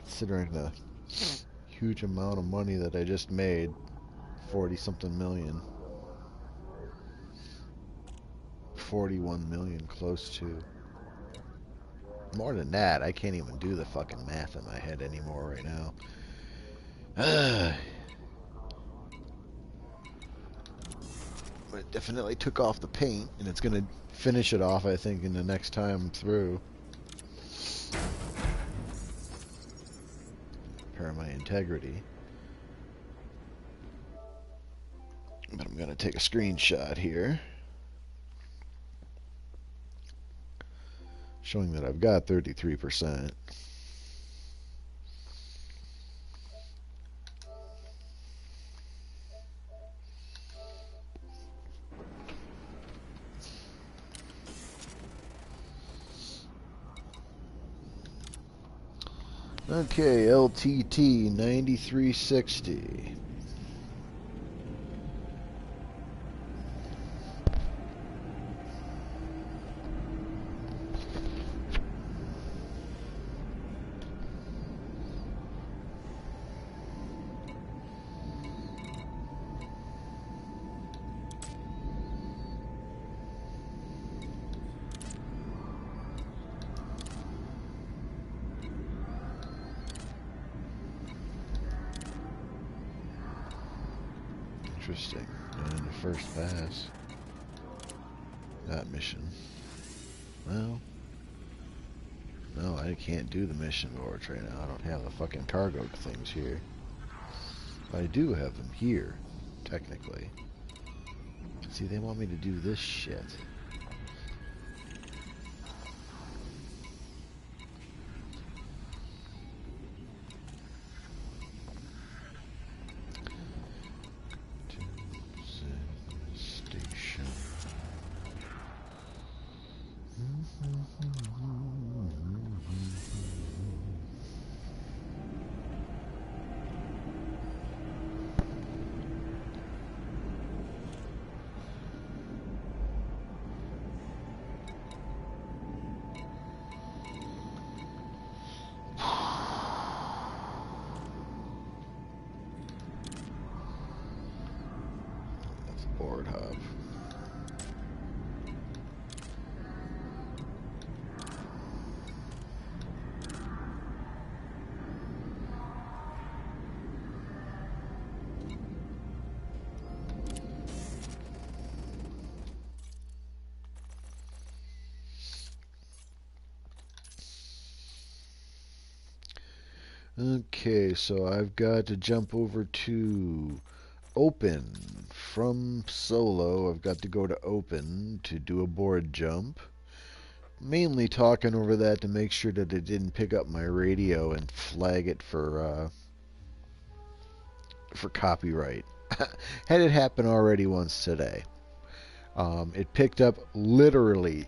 considering the huge amount of money that I just made, 40 something million. 41 million, close to. More than that, I can't even do the fucking math in my head anymore right now. But it definitely took off the paint, and it's going to finish it off, I think, in the next time through. Repair my integrity. But I'm going to take a screenshot here, showing that I've got 33%. Okay, LTT 9360. Interesting. Not in the first pass. That mission. Well, no, I can't do the mission boards right now. I don't have the fucking cargo things here. I do have them here, technically. See, they want me to do this shit. Station. That's a board hub. Okay, so I've got to jump over to open. From solo, I've got to go to open to do a board jump. Mainly talking over that to make sure that it didn't pick up my radio and flag it for copyright. Had it happen already once today. It picked up literally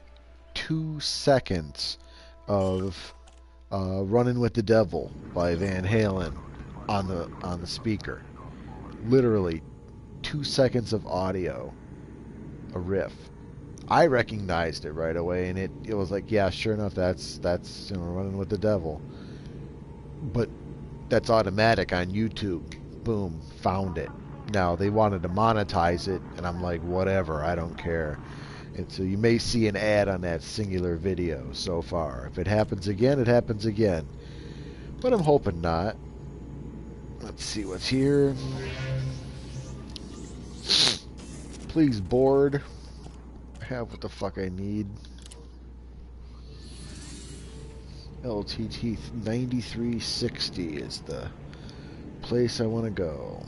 2 seconds of "Running with the Devil" by Van Halen on the speaker. Literally 2 seconds of audio, a riff. I recognized it right away, and it was like, yeah, sure enough, that's "Running with the Devil." But that's automatic on YouTube. Boom, found it. Now they wanted to monetize it, and I'm like, whatever, I don't care. And so you may see an ad on that singular video so far. If it happens again, it happens again. But I'm hoping not. Let's see what's here. Please, board. I have what the fuck I need. LTT 9360 is the place I want to go.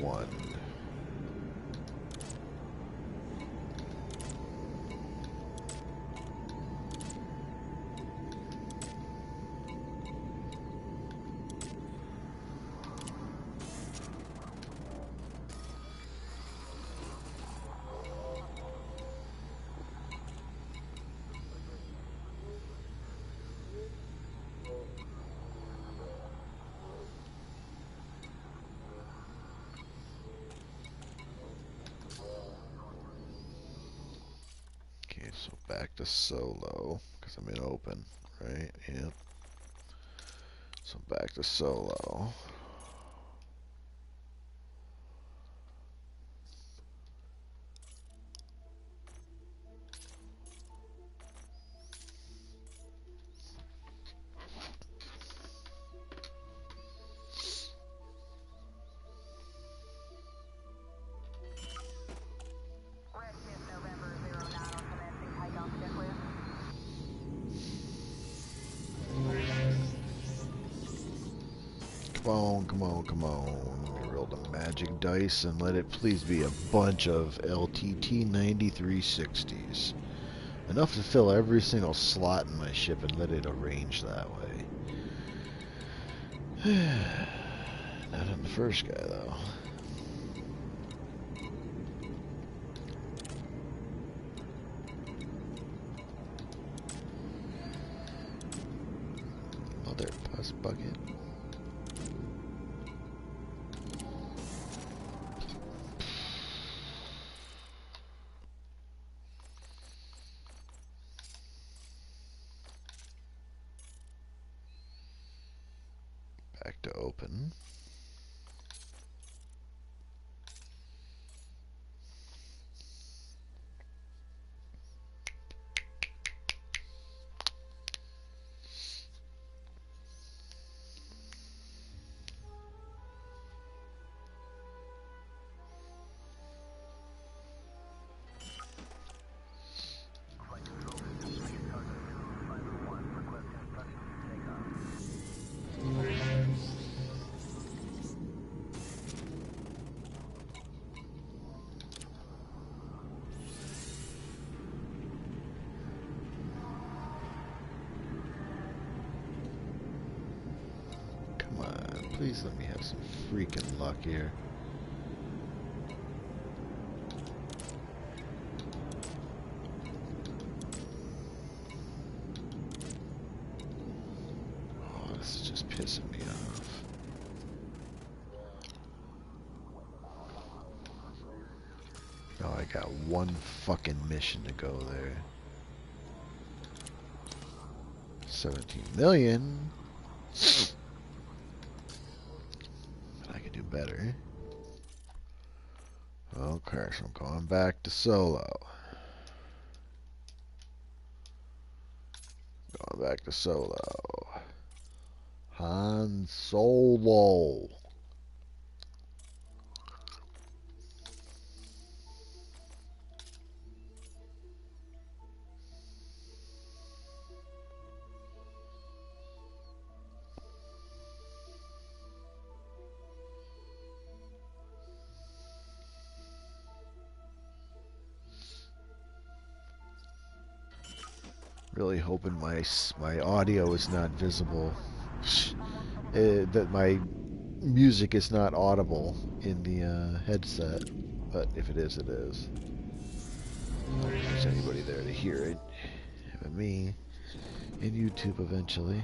1. Okay, so back to solo, because I'm in open, right? Yep. So back to solo. Come on, come on, come on. Let me roll the magic dice and let it please be a bunch of LTT 9360s. Enough to fill every single slot in my ship and let it arrange that way. Not on the first guy, though. Mother pus bucket. Back to open. Please let me have some freaking luck here. Oh, this is just pissing me off. Oh, I got one fucking mission to go there. 17 million. Better. Okay, so I'm going back to solo. Going back to solo. Han Solo. Really hoping my audio is not visible, that my music is not audible in the headset. But if it is, it is. I don't think there's anybody there to hear it. But me and YouTube eventually.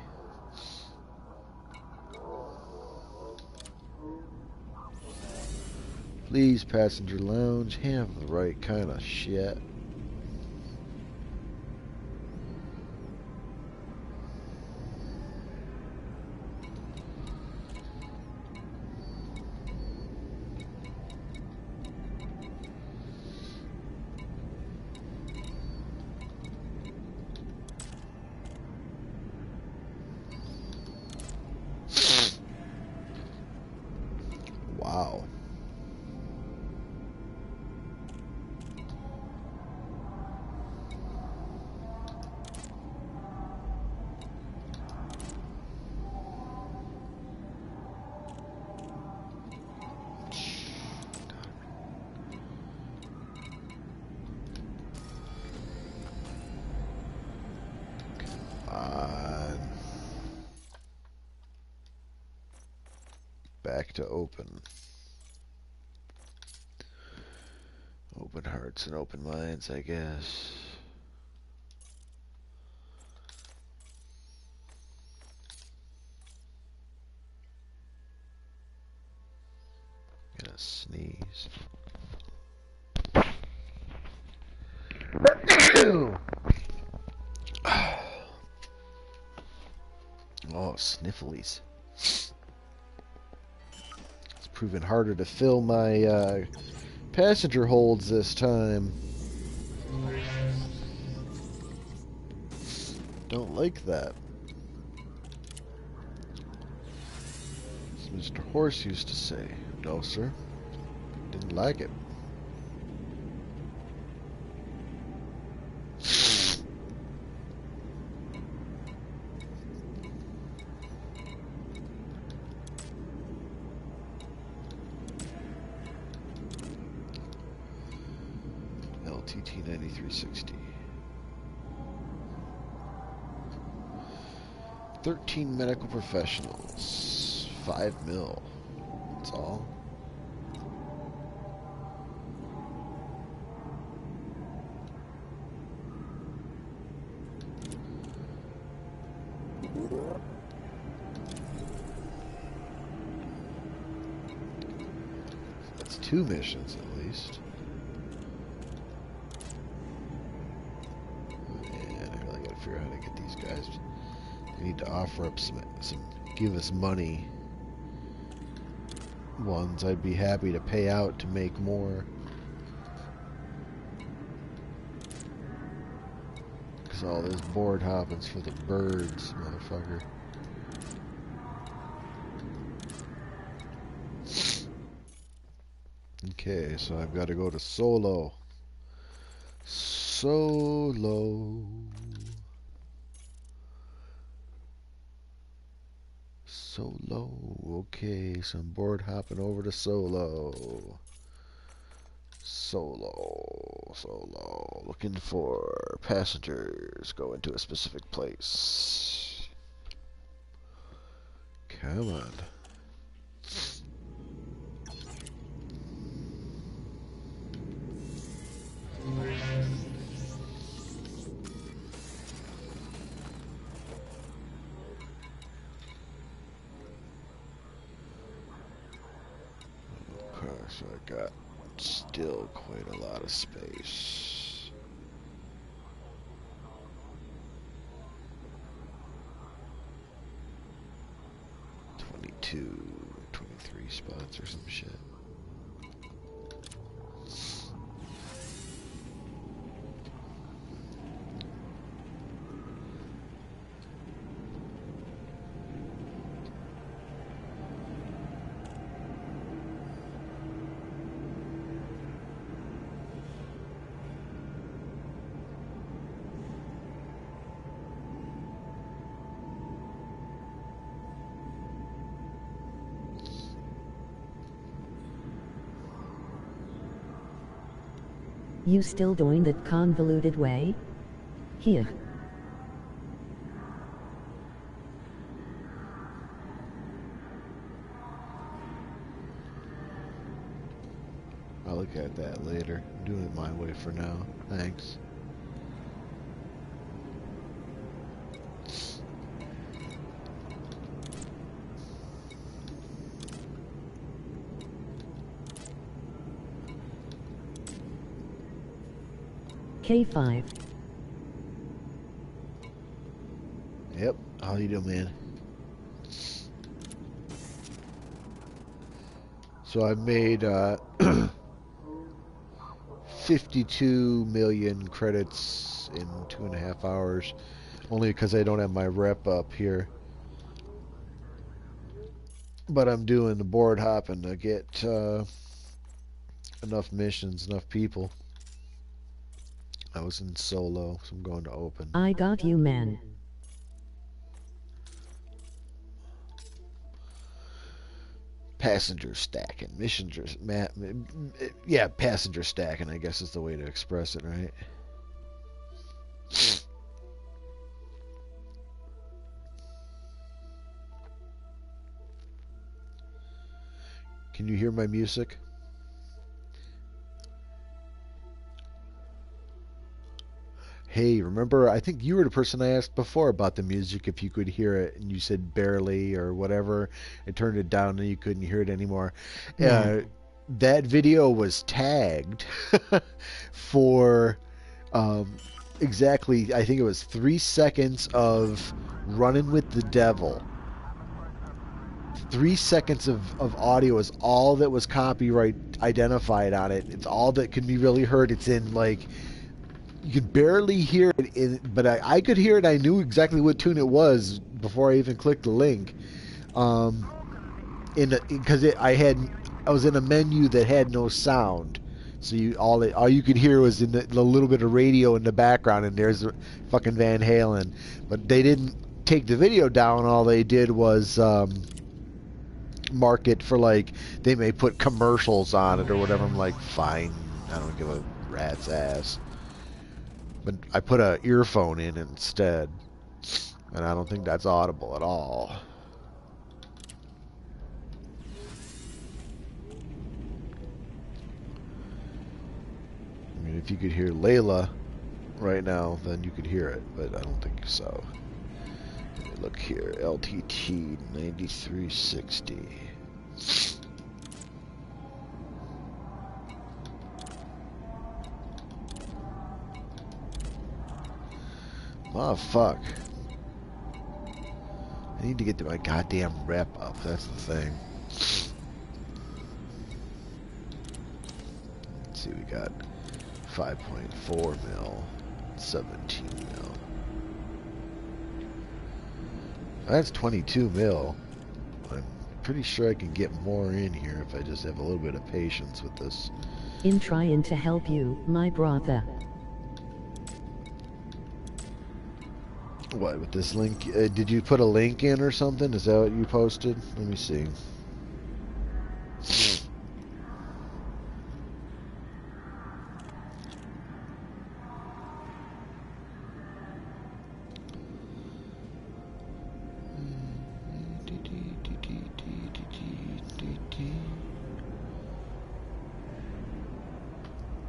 Please, passenger lounge, have the right kind of shit. Wow. back to open. Open hearts and open minds, I guess. Gonna sneeze. Oh, snifflies. It's proving harder to fill my passenger holds this time. Don't like that. As Mr. Horse used to say. No, sir. Didn't like it. LTT 9360. 13 medical professionals. 5 mil. That's all. That's 2 missions at least. Man, I really gotta figure out how to get these guys. We need to offer up some give us money ones. I'd be happy to pay out to make more. Because all this board hopping's for the birds, motherfucker. Okay, so I've got to go to solo. Solo. Solo. Okay, so I'm board hopping over to solo. Solo. Looking for passengers going to a specific place. Come on. Okay, so I got still quite a lot of space. $22, 23 spots or some shit. You still doing that convoluted way? Here. I'll look at that later. I'm doing it my way for now. Thanks. K5. Yep. How you doing, man? So I made 52 million credits in 2.5 hours, only because I don't have my rep up here. But I'm doing the board hopping to get enough missions, enough people. I was in solo, so I'm going to open. I got you, man. Passenger stacking. Missions are... yeah, passenger stacking, I guess is the way to express it, right? Can you hear my music? Hey, remember, I think you were the person I asked before about the music, if you could hear it, and you said barely or whatever. I turned it down and you couldn't hear it anymore. Yeah. That video was tagged for um, exactly, I think it was 3 seconds of Running with the Devil. 3 seconds of audio is all that was copyright identified on it. It's all that can be really heard. It's in like you could barely hear it, but I could hear it. I knew exactly what tune it was before I even clicked the link. Um, because I was in a menu that had no sound, so all you could hear was in the little bit of radio in the background, and there's fucking Van Halen. But they didn't take the video down. All they did was mark it for like they may put commercials on it or whatever. I'm like, fine, I don't give a rat's ass. But I put a earphone in instead, and I don't think that's audible at all. I mean, if you could hear Layla right now, then you could hear it, but I don't think so. Let me look here. LTT 9360. Oh, fuck. I need to get to my goddamn rep up. That's the thing. Let's see, we got 5.4 mil, 17 mil. That's 22 mil. I'm pretty sure I can get more in here if I just have a little bit of patience with this. In trying to help you, my brother. What, with this link? Did you put a link in or something? Is that what you posted? Let me see.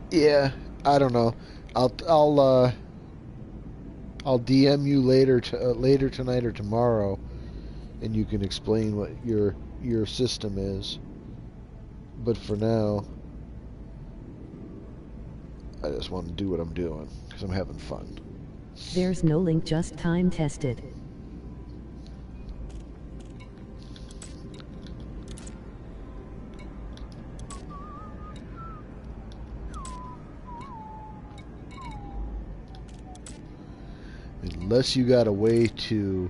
Yeah, I don't know. I'll DM you later tonight or tomorrow, and you can explain what your system is. But for now, I just want to do what I'm doing because I'm having fun. There's no link, just time tested. Unless you got a way to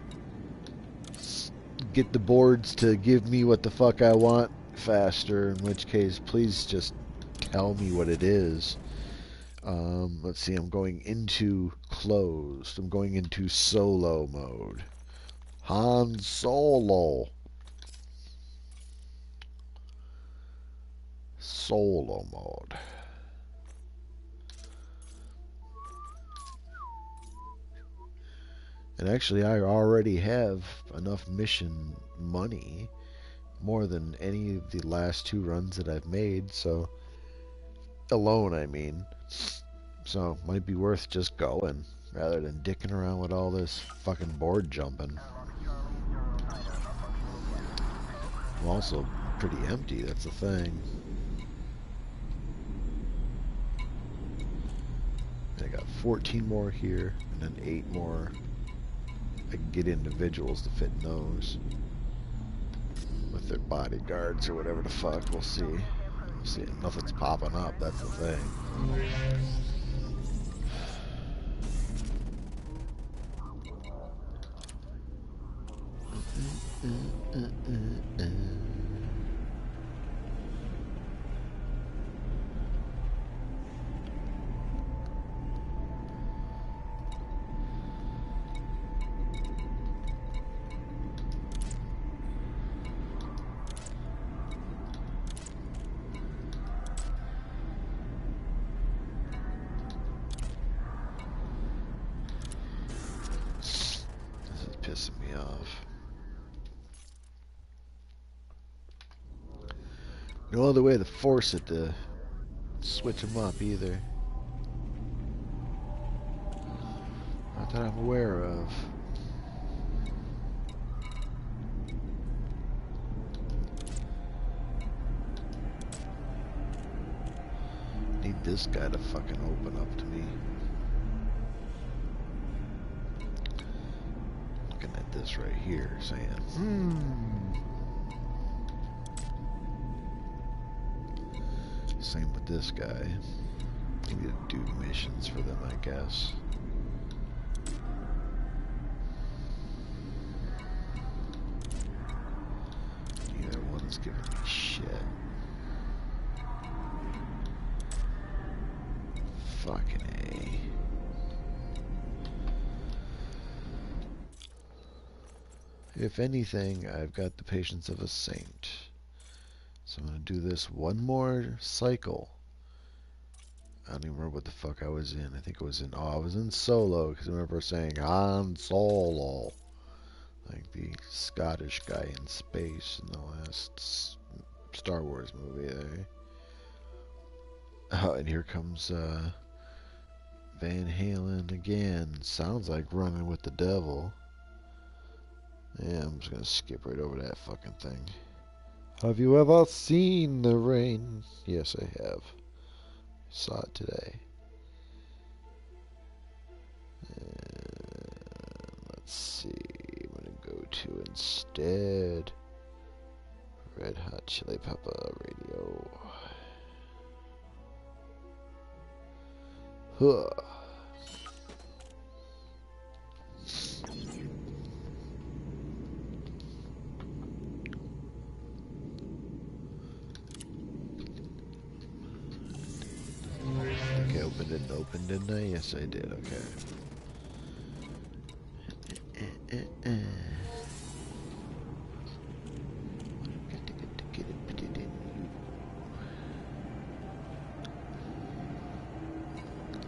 get the boards to give me what the fuck I want faster, in which case, please just tell me what it is. Let's see, I'm going into closed. I'm going into solo mode. Han Solo. Solo mode. And actually, I already have enough mission money, more than any of the last 2 runs that I've made, so alone, I mean. So, might be worth just going, rather than dicking around with all this fucking board jumping. I'm also pretty empty, that's the thing. I got 14 more here, and then 8 more. I can get individuals to fit in those with their bodyguards or whatever the fuck. We'll see. We'll see. Nothing's popping up. That's the thing. No other way to force it to switch them up either. Not that I'm aware of. Need this guy to fucking open up to me. Looking at this right here, saying, Same with this guy. Maybe to do missions for them, I guess. Neither one's giving me shit. Fucking A. If anything, I've got the patience of a saint. So I'm going to do this one more cycle. I don't even remember what the fuck I was in. I think it was in, I was in Solo, because I remember saying Han Solo. Like the Scottish guy in space in the last Star Wars movie there. Oh, and here comes Van Halen again. Sounds like Running with the Devil. Yeah, I'm just gonna skip right over that fucking thing. Have you ever seen the rain? Yes, I have. Saw it today. And let's see. I'm gonna go to instead Red Hot Chili Pepper Radio. Huh. I think I opened it and opened, didn't I? Yes, I did. Okay.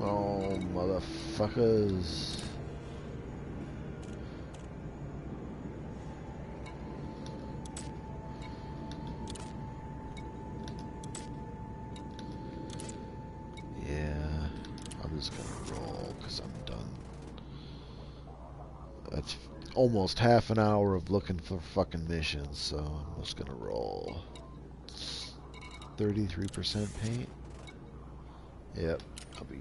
Oh, motherfuckers. Yeah, I'm just gonna roll because I'm done. That's almost half an hour of looking for fucking missions, so I'm just gonna roll. 33% paint? Yep, I'll be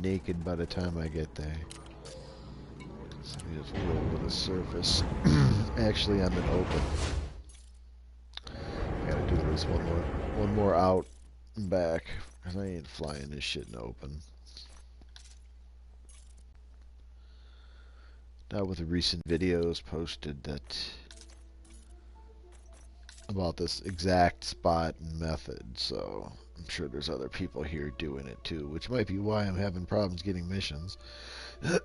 naked by the time I get there. So let me just roll to the surface. Actually, I'm in open. I gotta do this one more out and back, because I ain't flying this shit in open. Not with the recent videos posted that about this exact spot and method, so I'm sure there's other people here doing it too, which might be why I'm having problems getting missions. But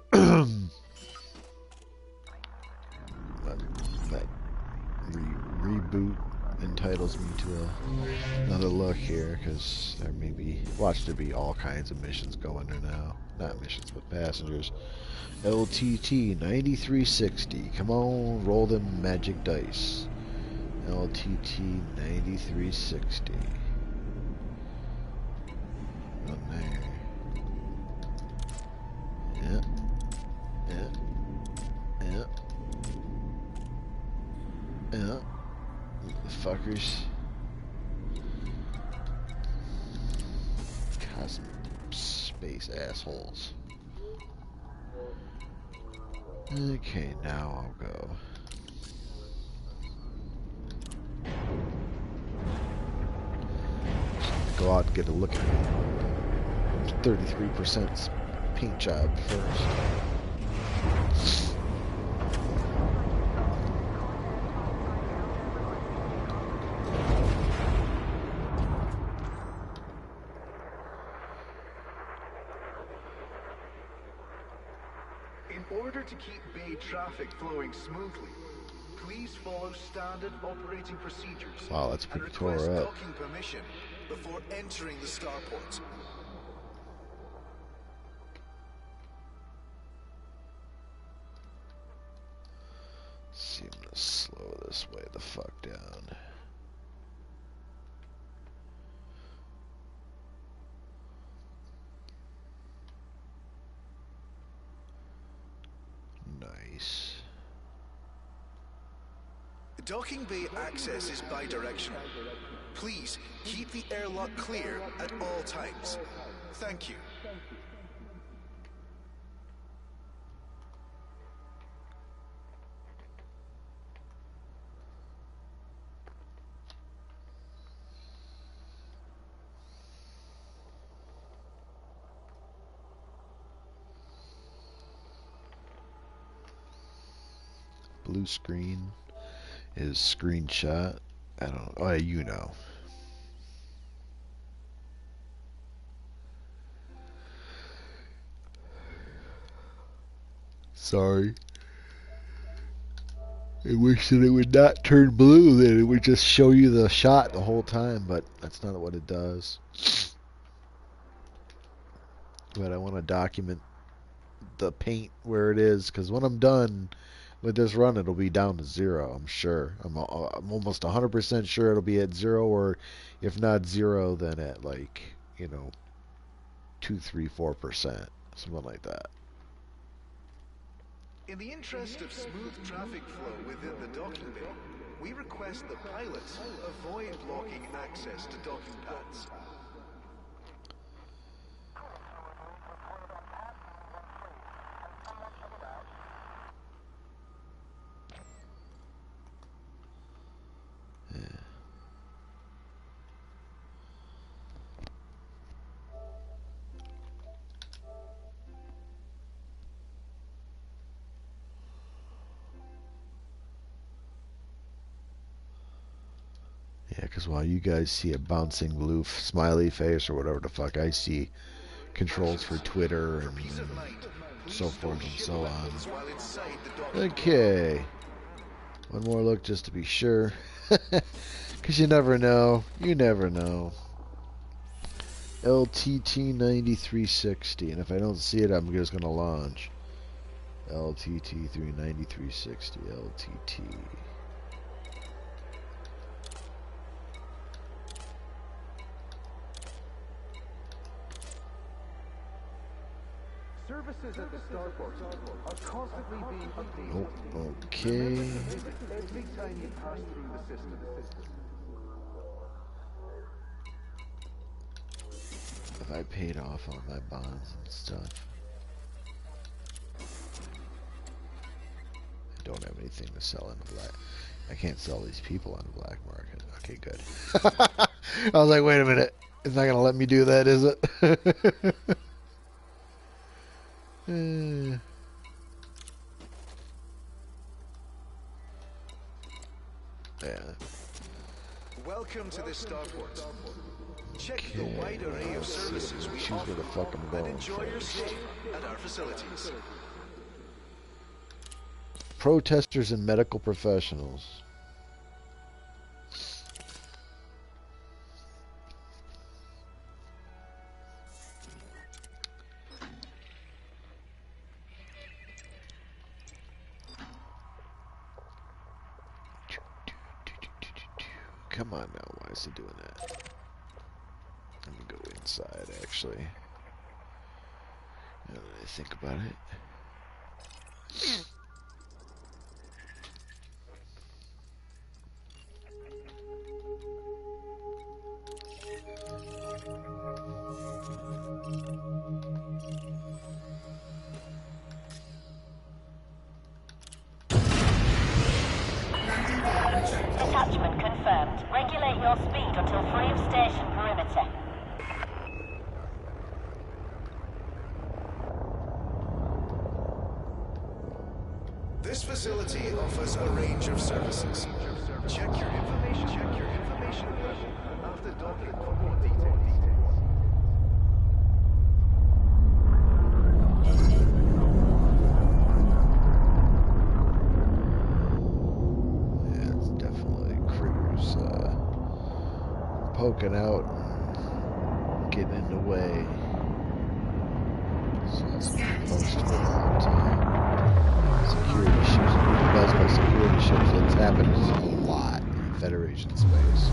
that reboot entitles me to another look here, because there may be, watch there be all kinds of missions going there now. Not missions, but passengers. LTT 9360. Come on, roll them magic dice. LTT 9360. On there. Yeah. Yeah. Yeah. Yeah. Fuckers. Cosmic space assholes. Okay, now I'll go. Go out and get a look at 33% paint job first. In order to keep bay traffic flowing smoothly, please follow standard operating procedures Wow, that's and pretty request tore up. docking permission before entering the starport. Let's see, I'm gonna slow this way the fuck down. Nice. Docking bay access is bidirectional. Please keep the airlock clear at all times. Thank you. Blue screen is screenshot. I don't. Oh, you know. Sorry. I wish that it would not turn blue, that it would just show you the shot the whole time, but that's not what it does. But I want to document the paint where it is, because when I'm done with this run, it'll be down to 0, I'm sure. I'm almost 100% sure it'll be at 0, or if not 0, then at like, 2, 3, 4%, something like that. In the interest of smooth traffic flow within the docking bay, we request the pilots avoid blocking access to docking pads. Yeah, because while you guys see a bouncing blue smiley face or whatever the fuck, I see controls for Twitter and so forth and so on. Okay. One more look just to be sure. Because you never know. You never know. LTT 9360. And if I don't see it, I'm just going to launch. LTT 9360. LTT. Services at the starport are constantly being updated. Oh, okay. Every time you pass through the system. Have I paid off all my bonds and stuff? I don't have anything to sell in the black. I can't sell these people on the black market. Okay, good. I was like, wait a minute. It's not going to let me do that, is it? Yeah. Welcome to the starport. Check the wide array of services we Choose where the fuck I'm offer going and enjoy your first. stay at our facilities. Protesters and medical professionals. Come on now, why is it doing that? Let me go inside, actually. Now that I think about it. Detachment confirmed. Regulate your speed until free of station perimeter. This facility offers a range of services. Check your information after docking for more details. Yeah, it's definitely critters poking out and getting in the way. So that's post for a long time. Security ships. What you guys by security ships? That's happened a lot in Federation space.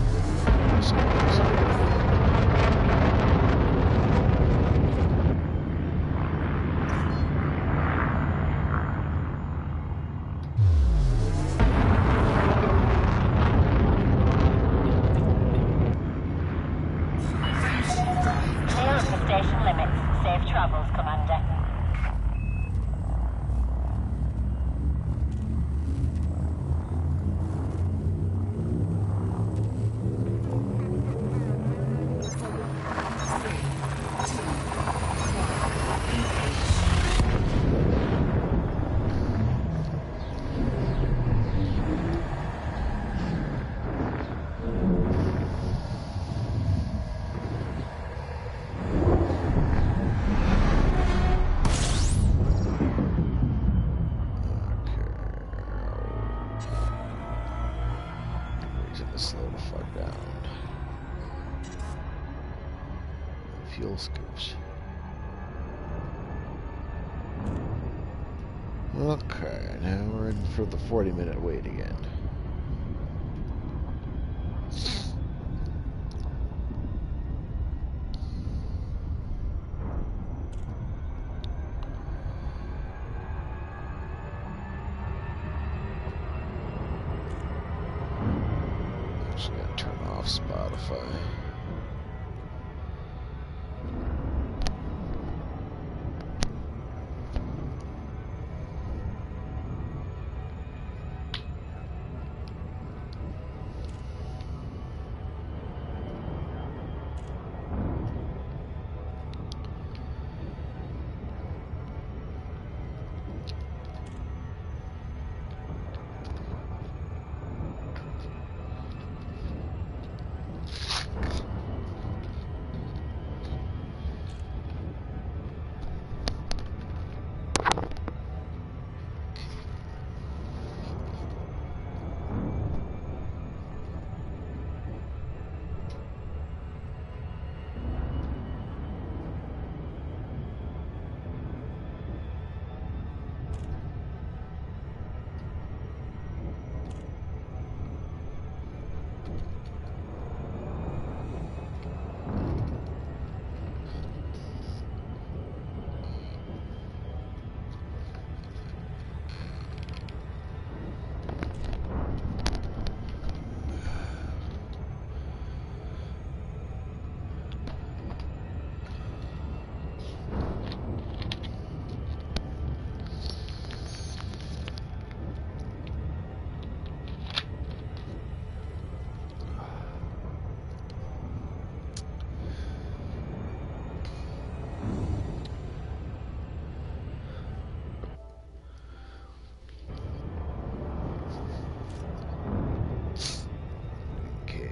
fuel scoops. Okay, now we're in for the 40-minute wait again. Just gotta turn off Spotify.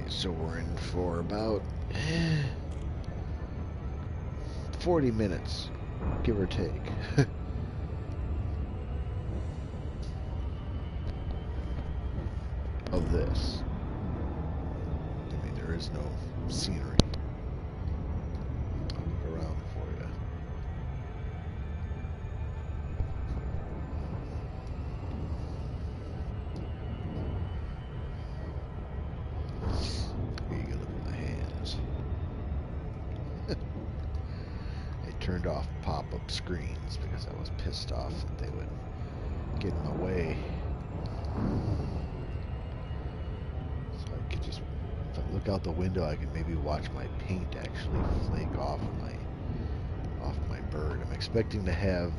So we're in for about 40 minutes, give or take. Of this. I mean, there is no scenery. I'll look around for you. You can look at my hands. I turned off pop-up screens because I was pissed off that they would get in the way. So I could just, if I look out the window, I can maybe watch my paint actually flake off my bird. I'm expecting to have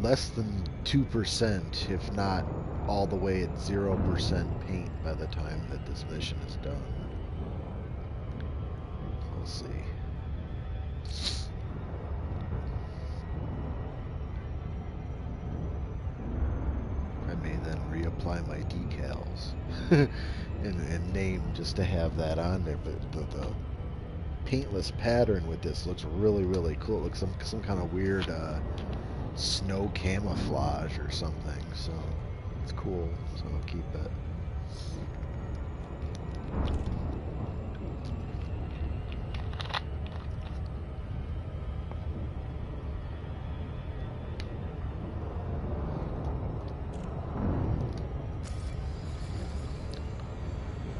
less than 2%, if not all the way at 0% paint by the time that this mission is done. We'll see. I may then reapply my decals and name just to have that on there, but the paintless pattern with this looks really, really cool. It looks some kind of weird snow camouflage or something, so it's cool, so I'll keep it.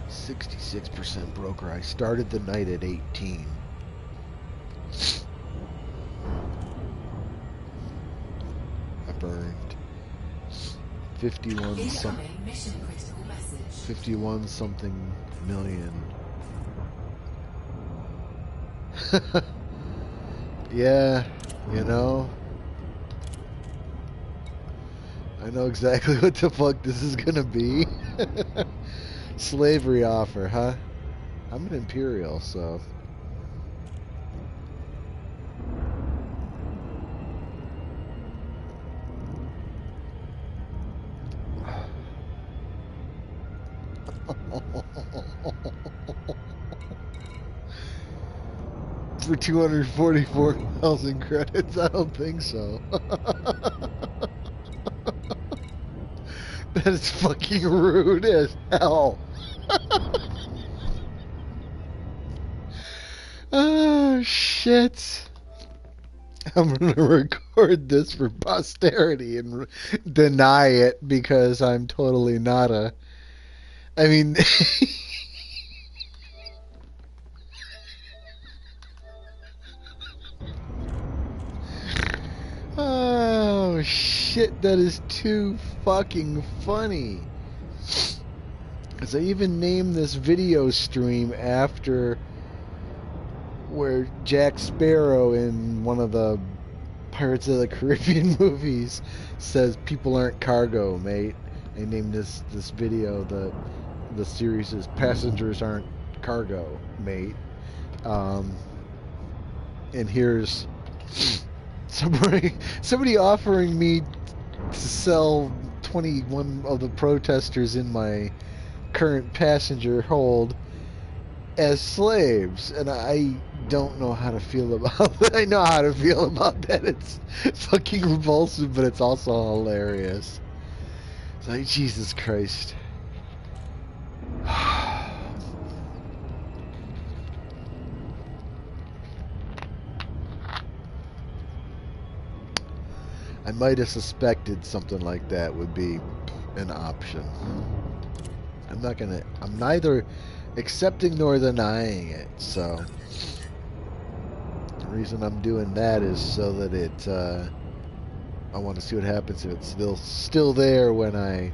.6% broker. I started the night at 18. I burned 51 something million. Yeah, you know, I know exactly what the fuck this is gonna be. Slavery offer, huh? I'm an Imperial, so. For 244,000 credits? I don't think so. That is fucking rude as hell. Oh Oh, shit. I'm going to record this for posterity and deny it because I'm totally not a. I mean. Oh, shit. That is too fucking funny. Because I even named this video stream after where Jack Sparrow in one of the Pirates of the Caribbean movies says people aren't cargo, mate. I named this video the series is Passengers Aren't Cargo, mate. And here's somebody offering me to sell 21 of the protesters in my current passenger hold as slaves, and I don't know how to feel about that. I know how to feel about that. It's fucking repulsive, but it's also hilarious. It's like, Jesus Christ. I might have suspected something like that would be an option. I'm neither accepting nor denying it, so the reason I'm doing that is so that I want to see what happens if it's still there when I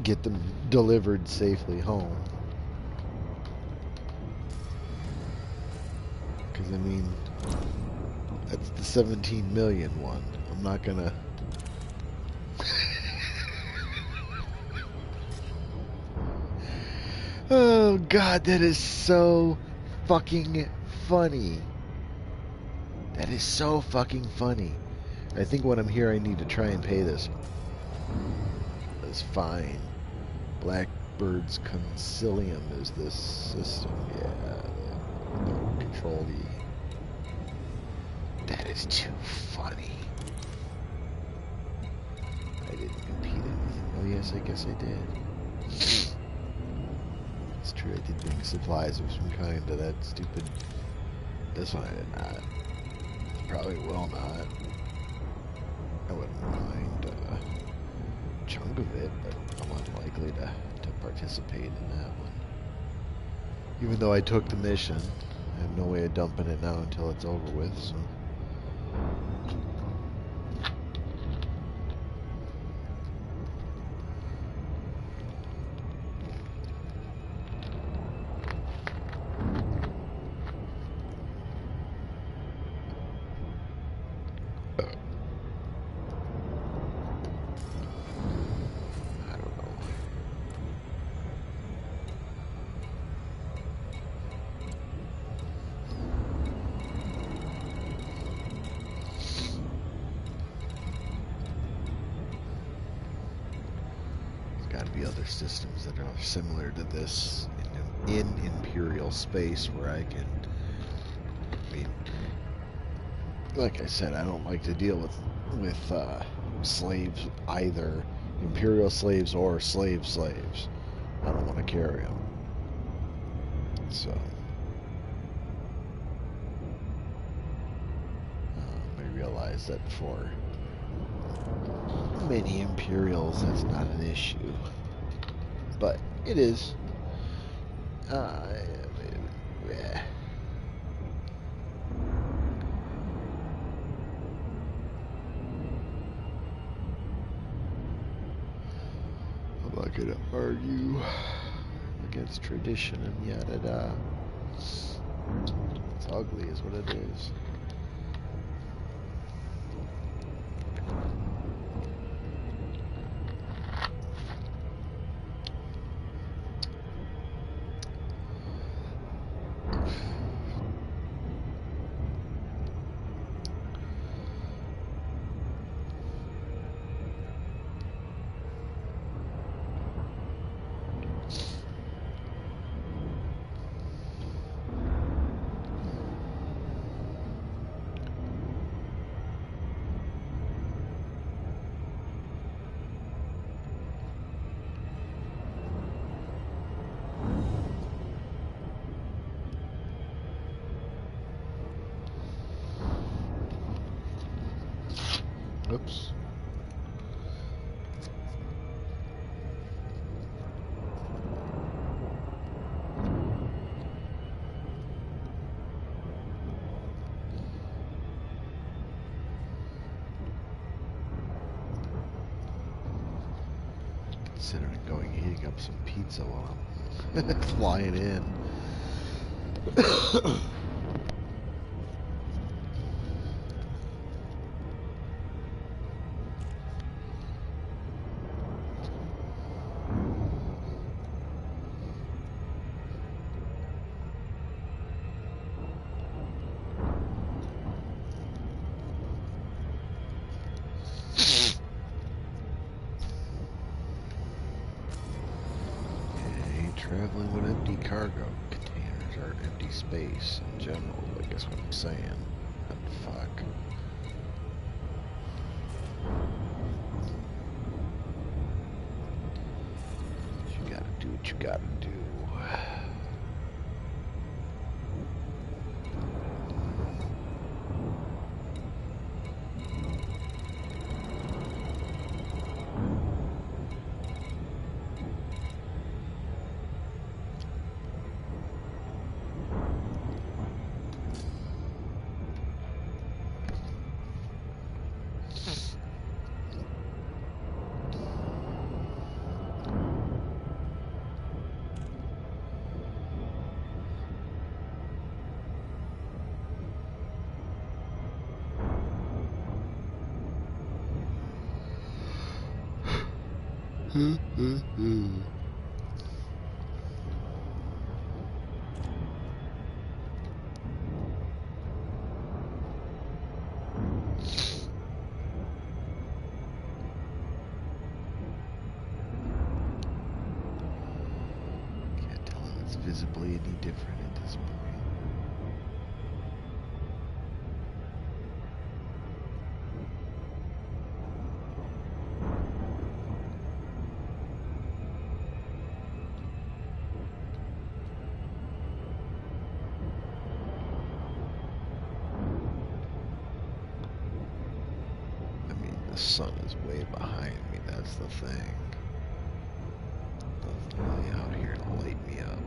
get them delivered safely home. Because, I mean, that's the 17 million one. I'm not gonna... Oh, God, that is so fucking funny. That is so fucking funny. I think when I'm here, I need to try and pay this. That's fine. Blackbird's Concilium is this system. Yeah. No, Control E. That is too funny. I didn't impede anything. Oh, yes, I guess I did. It's true, I did bring supplies of some kind to that stupid... This one I did not. Probably will not. I wouldn't mind a chunk of it, but I'm unlikely to participate in that one. Even though I took the mission, I have no way of dumping it now until it's over with, so... systems that are similar to this in Imperial space where I can... I mean, like I said, I don't like to deal with slaves either, Imperial slaves or slaves. I don't want to carry them. So I realize that for many Imperials that's not an issue. But it is. Yeah. I'm not going to argue against tradition and yada da. It's ugly is what it is. Whoops. Considering going eating up some pizza while I'm flying in. Traveling with empty cargo containers or empty space in general, I guess what I'm saying. What the fuck? You gotta do what you gotta do. Can't tell if it's visibly any different at this point. The sun is way behind me, that's the thing. Nothing really out here to light me up.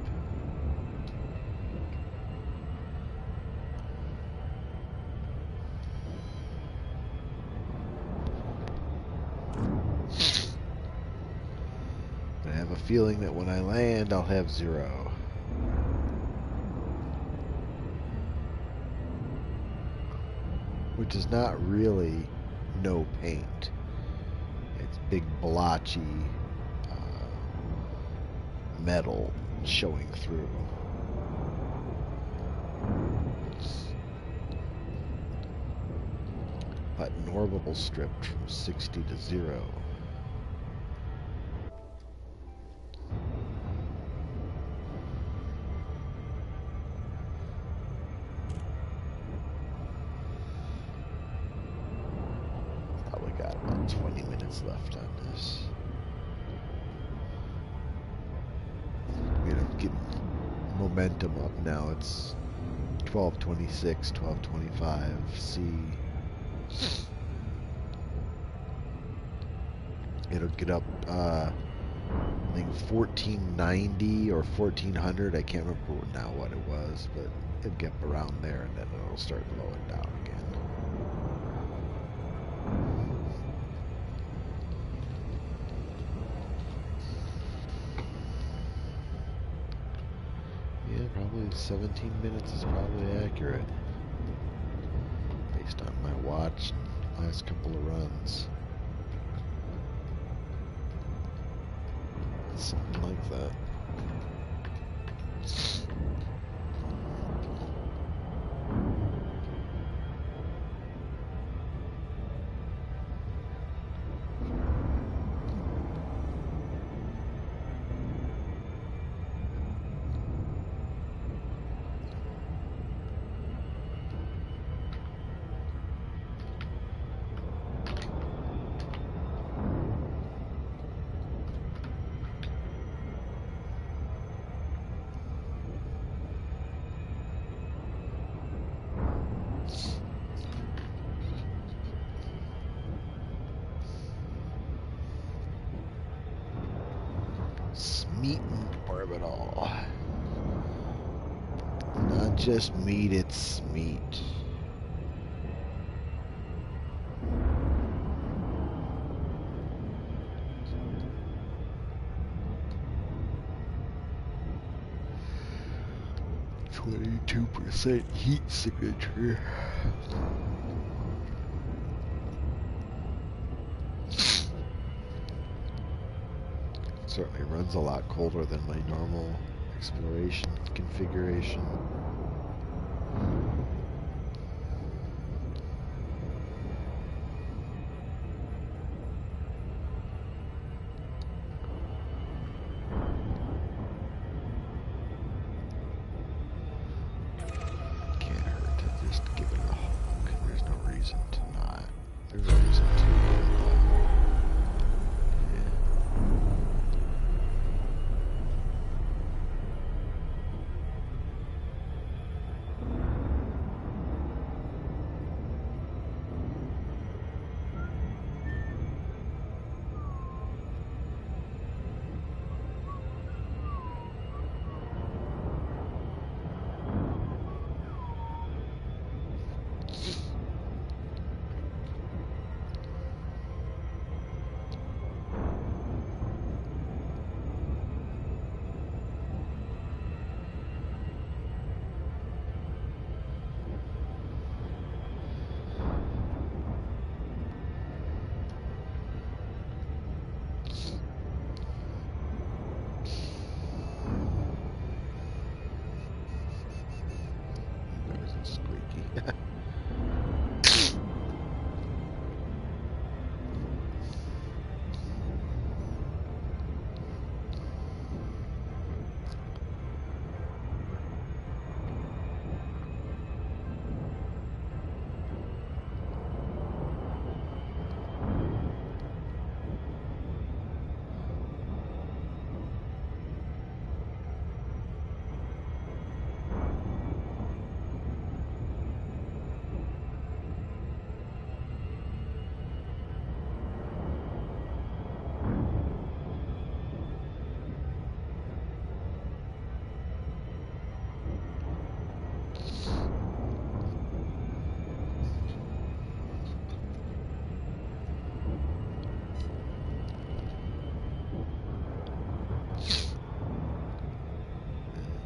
But I have a feeling that when I land, I'll have 0. Which is not really no paint. It's big blotchy metal showing through. But an orbital stripped from 60 to 0. Got about 20 minutes left on this. Getting momentum up now. It's 12:26, 12:25 C. It'll get up, I think 1490 or 1400. I can't remember now what it was, but it'll get around there and then it'll start blowing down again. Yeah, probably 17 minutes is probably accurate. Based on my watch and last couple of runs. Something like that. meat orbital. Not just meat, it's meat. %, heat signature. Certainly runs a lot colder than my normal exploration configuration. Can't hurt to just give it a honk. There's no reason to not. There's a reason to do it though. Yeah. There's a squeaky.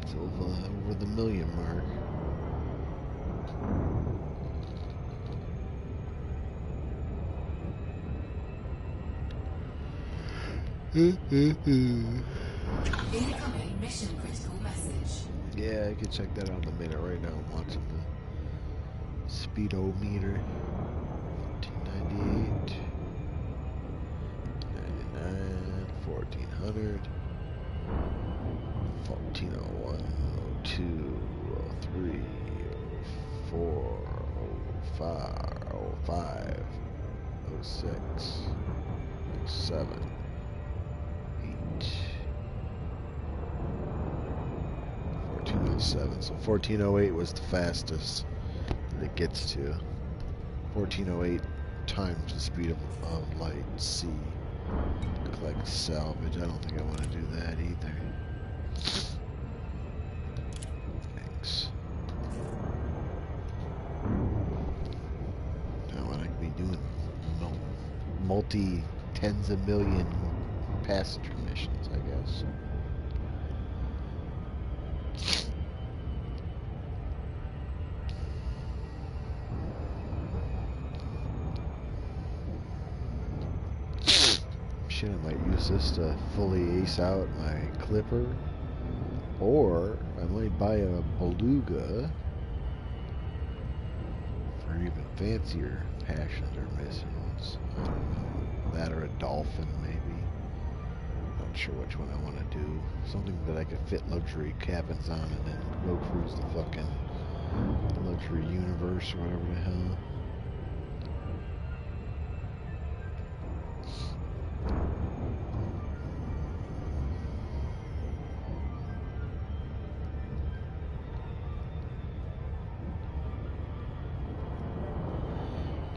It's over the million mark. Incoming mission critical message. Yeah, I can check that out in a minute. Right now I'm watching the speedometer. 1498, 99, 1400, 1401, 02, 03, 04, 05, 05, 06, 07, 8, 1407. So 1408 was the fastest that it gets to. 1408 times the speed of light. C. Collect salvage. I don't think I want to do that either. Thanks. I want to be doing multi tens of million passenger missions, I guess. Shit, I might use this to fully ace out my clipper, or I might buy a beluga for even fancier passenger missions. I don't know, that or a dolphin maybe. Not sure which one I want to do. Something that I could fit luxury cabins on and then go cruise the fucking luxury universe or whatever the hell.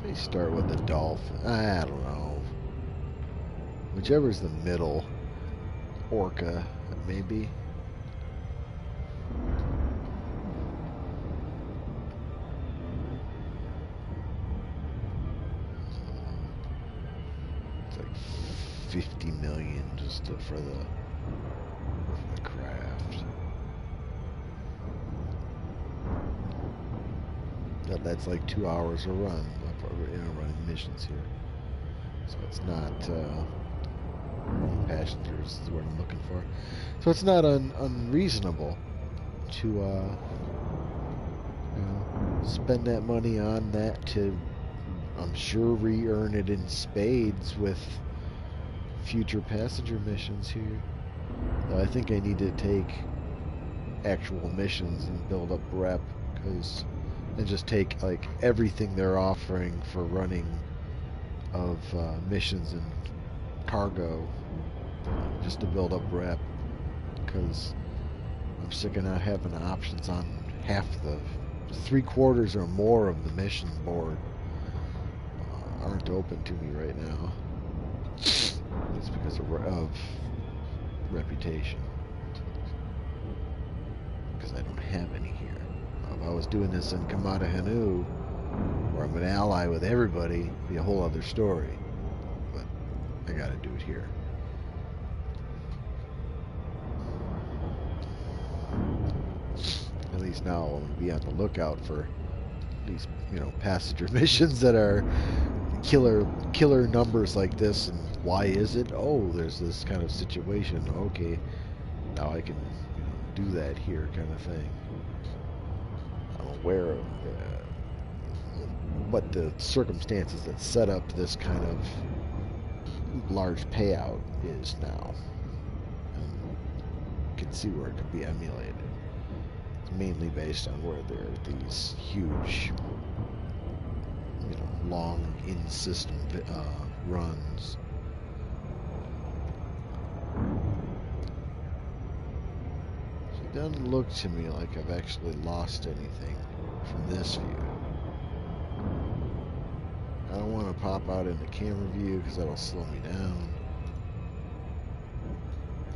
They start with the dolphin. I don't know. Whichever's the middle. Orca, maybe. It's like 50 million just for the craft. That's like 2 hours a run, running missions here. So it's not passengers is what I'm looking for. So it's not unreasonable to spend that money on that to, I'm sure, re-earn it in spades with future passenger missions here. I think I need to take actual missions and build up rep, and just take like everything they're offering for running of missions and cargo just to build up rep, because I'm sick of not having options on half the 3/4 or more of the mission board aren't open to me right now. It's because of reputation, because I don't have any here. If I was doing this in Kamada Hanu, where I'm an ally with everybody, it'd be a whole other story. But I gotta do it here. At least now I'll be on the lookout for these, passenger missions that are killer numbers like this. And why is it? Oh, there's this kind of situation. Okay, now I can do that here, kind of thing. I'm aware of what the circumstances that set up this kind of large payout is now, and you can see where it could be emulated. It's mainly based on where there are these huge, long in-system runs. So it doesn't look to me like I've actually lost anything from this view. I don't want to pop out in the camera view because that'll slow me down,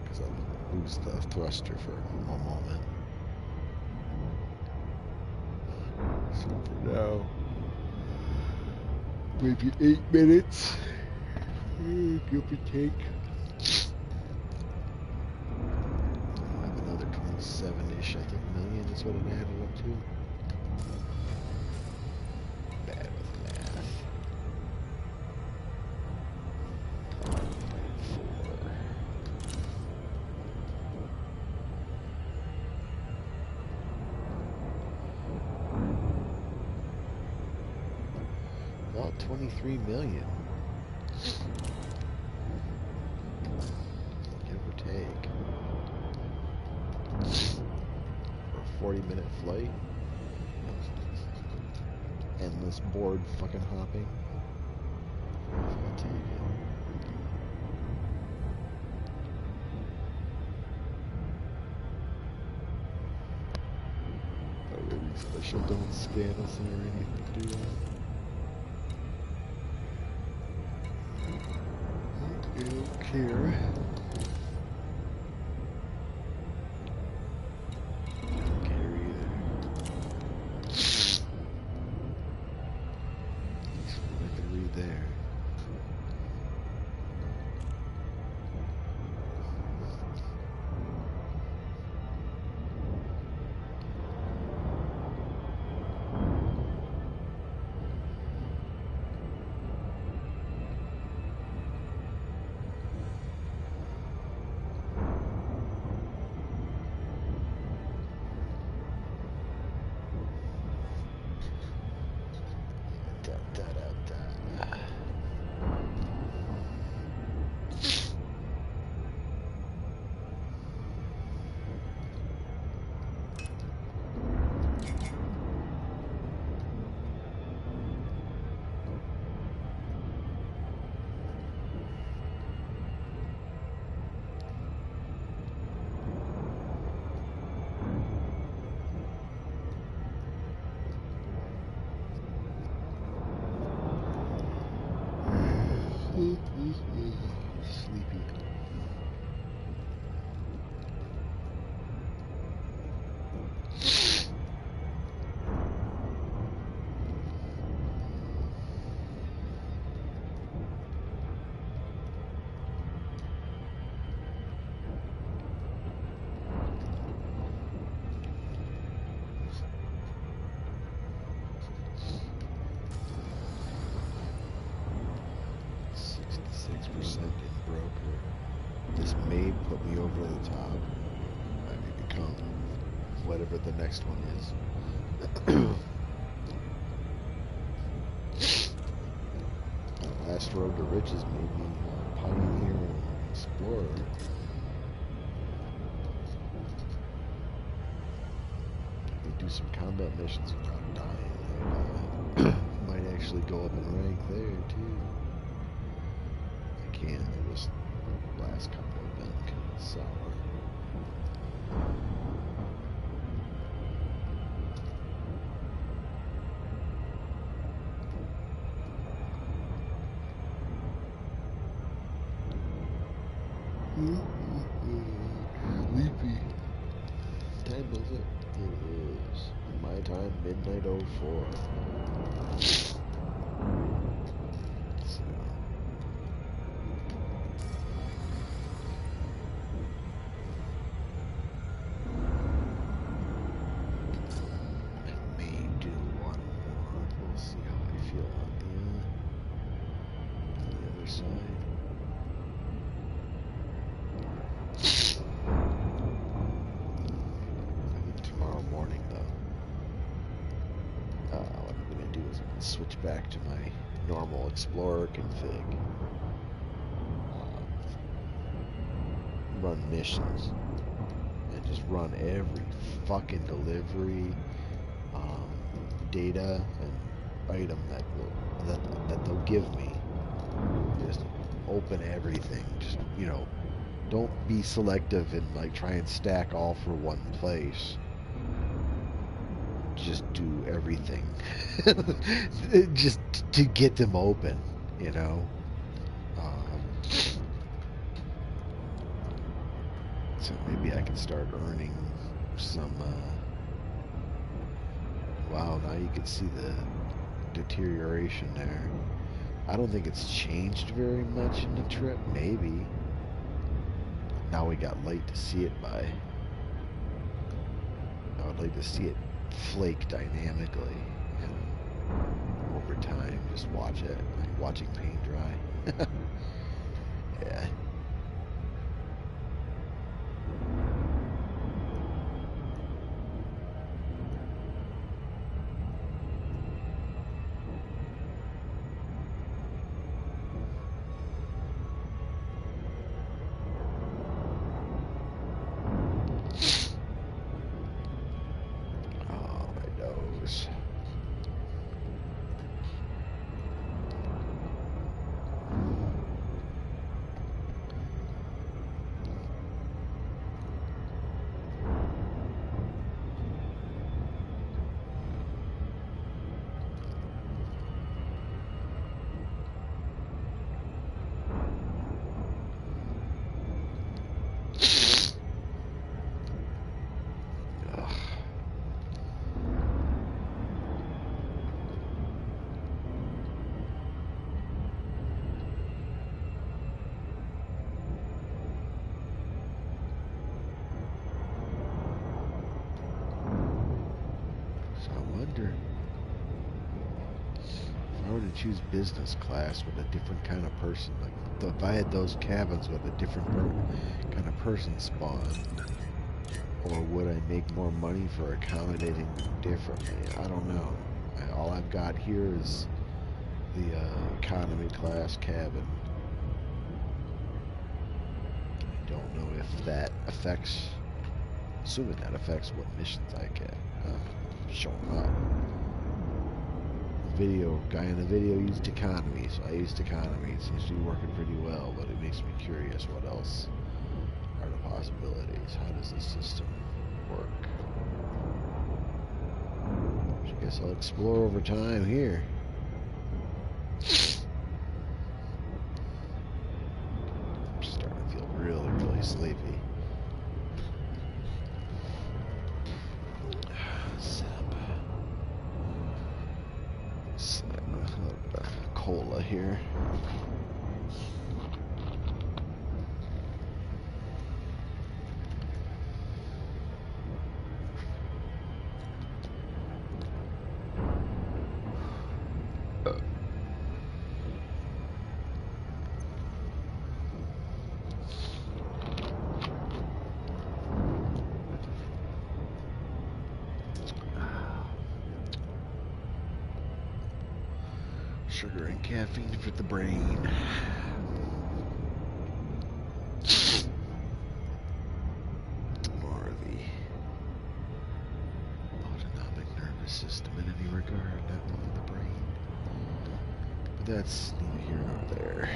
because I'll lose the thruster for a moment. So for now, maybe 8 minutes, give or take. I have another 27-ish, I think, million is what it added up to. Bad with math. 23 million. Give or take. For a 40-minute flight. Endless board fucking hopping. I'll take it. Oh, really special don't scan us or anything, do that. I don't care. Don't care either. That's what I can read there. Sleepy. broker. This may put me over the top. I may become whatever the next one is. Last Road to Riches made me pioneer and explorer. I could do some combat missions without dying. Might actually go up in rank there too. I can't. The last couple have been kind of sour. Sleepy. What time is it? It is, in my time, midnight 04. So. I may do one more. We'll see how I feel on the other side. Tomorrow morning, though, what I'm going to do is I'm going to switch back to my normal Explorer config. Run missions. And just run every fucking delivery, data, and item that they'll give me. Just open everything. Just, don't be selective and like try and stack all for one place. Just do everything. Just to get them open, so maybe I can start earning some, wow, now you can see the deterioration there. I don't think it's changed very much in the trip, maybe. Now we got light to see it by. I would like to see it flake dynamically, over time. Just watch it, like watching paint dry. Yeah. Choose business class with a different kind of person. Like if I had those cabins with a different kind of person spawn, or would I make more money for accommodating them differently? I don't know. All I've got here is the economy class cabin. I don't know if that affects, assuming that affects what missions I get showing up. Guy in the video used economy, so I used economy. It seems to be working pretty well, but it makes me curious what else are the possibilities. How does the system work? I guess I'll explore over time here. I'm starting to feel really, really sleepy. Cola here. sugar and caffeine for the brain. Or the autonomic nervous system in any regard, not really the brain. But that's neither here nor there.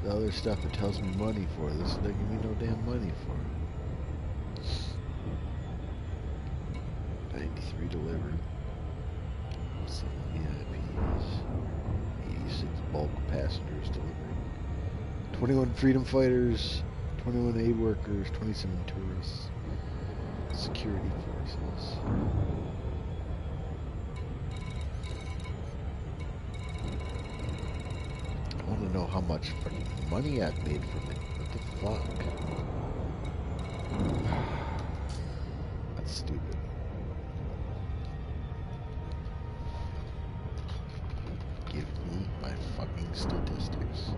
The other stuff it tells me money for, this doesn't give me no damn money for. 93 delivered. 7 VIPs. 86 bulk passengers delivered. 21 freedom fighters. 21 aid workers. 27 tourists. Security forces. I want to know how much fucking money I've made from it. What the fuck? That's stupid. Give me my fucking statistics.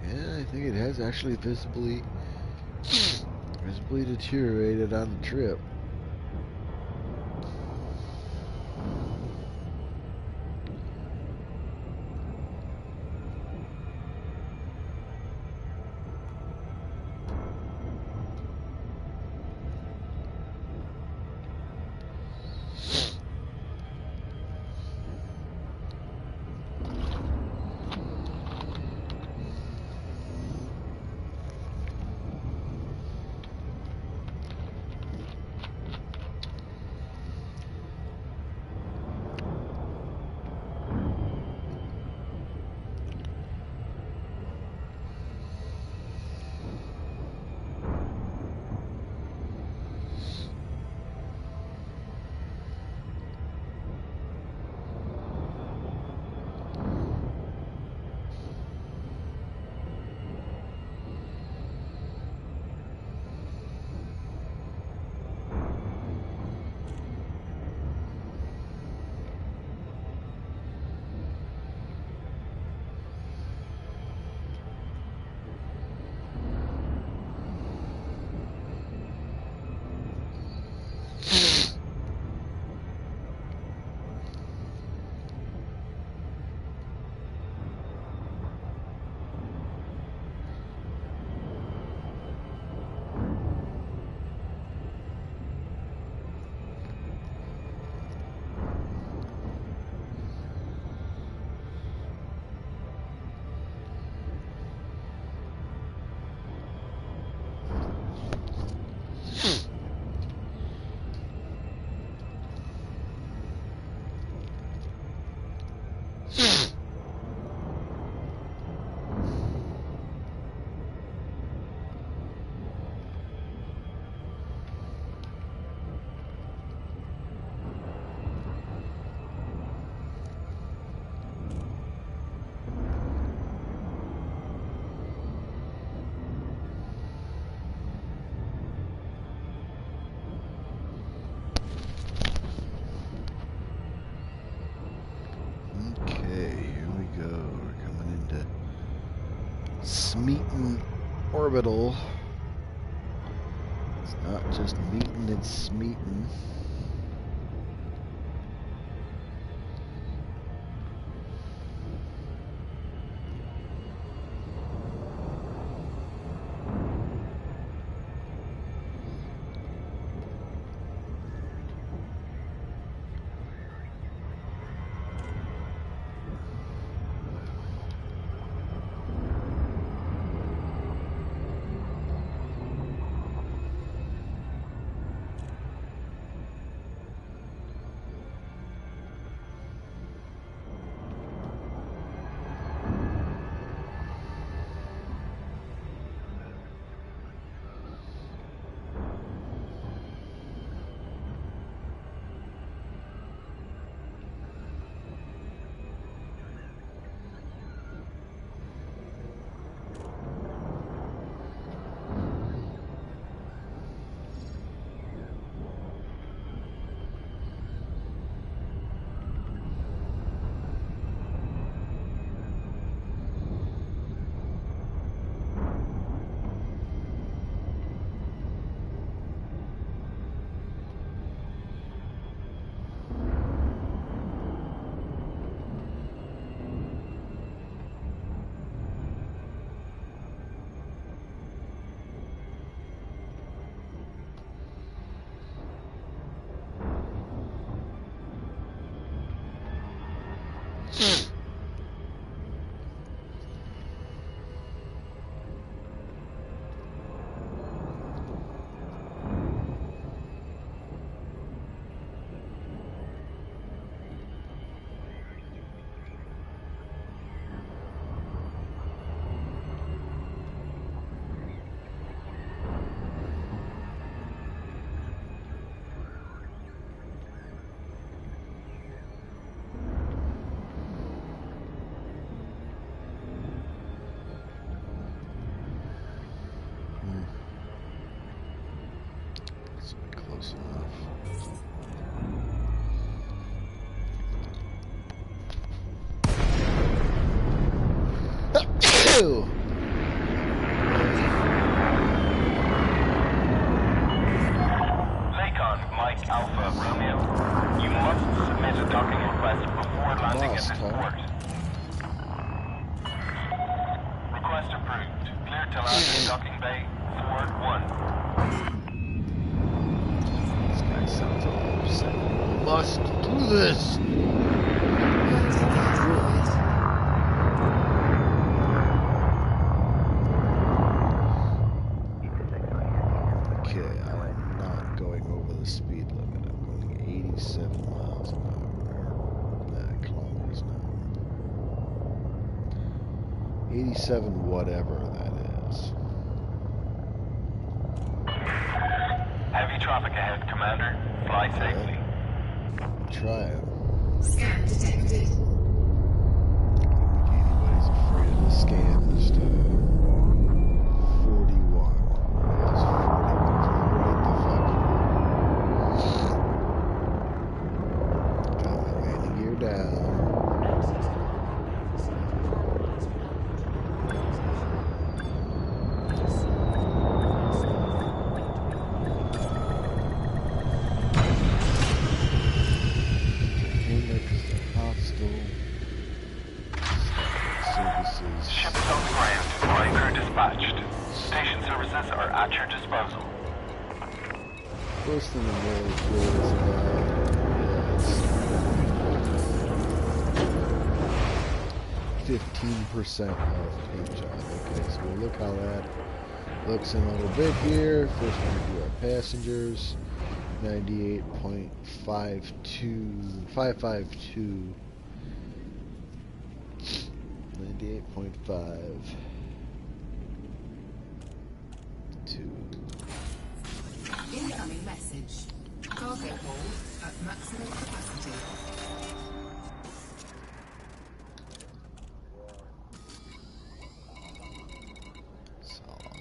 Yeah, I think it has actually visibly deteriorated on the trip. meetin' orbital. It's not just meetin', it's meetin'. Close enough. Lakon, Mike Alpha, Romeo. You must submit a docking request before landing in Must, this huh? port. Request approved. Clear to land in docking bay 4-1. This guy sounds all upset. Must do this! Okay, I'm not going over the speed limit. I'm going 87 miles an hour. Kilometers an hour. 87 whatever that is. Heavy traffic ahead, Commander. Fly safely. Try it. Scan detected. Anybody's afraid of the scan this time. 41. That's 41. Right the fuck. Got my landing gear down. Hostile. Services. Ship is on the ground. Flight crew dispatched. Station services are at your disposal. First thing I'm really curious about is 15% off paint job. Okay, so we'll look how that looks in a little bit here. First we're going to do our passengers. 98.552. 98.5. 2. Incoming message. Cargo hold at maximum capacity.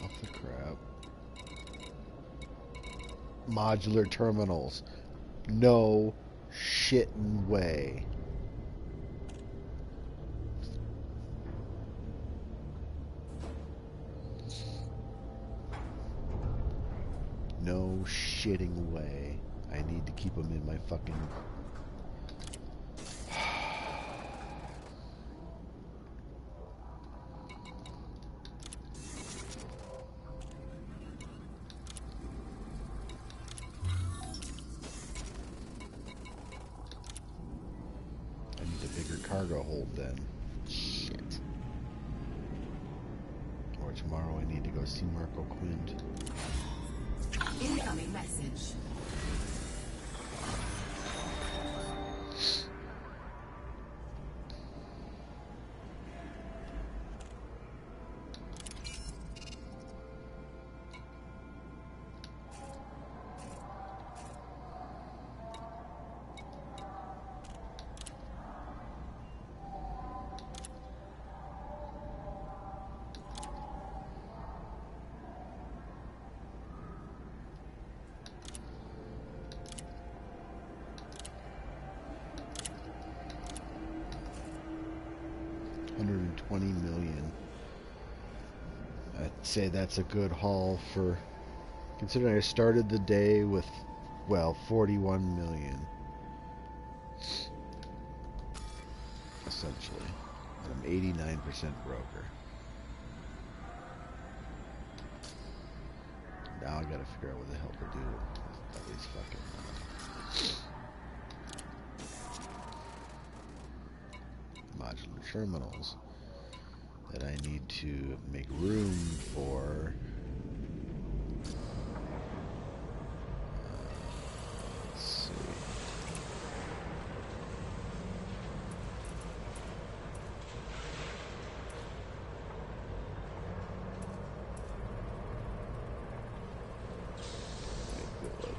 Off the crap. Modular terminals. No shitting way. No shitting way. I need to keep them in my fucking... I need a bigger cargo hold then. Shit. Or tomorrow I need to go see Marco Quint. Incoming message. $120 million. I'd say that's a good haul for, considering I started the day with, well, 41 million. Essentially. And I'm 89% broker. Now I gotta figure out what the hell to do with all these fucking modular terminals that I need to make room for. Let's see.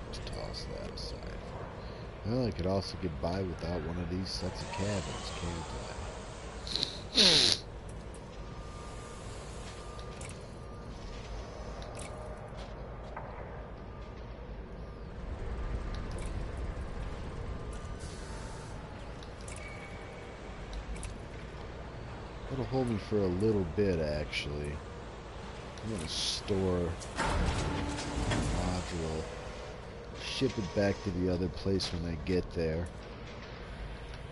Let's toss that aside. Well, I could also get by without one of these sets of cabins, can't I? It'll hold me for a little bit, actually. I'm going to store the module, ship it back to the other place when I get there.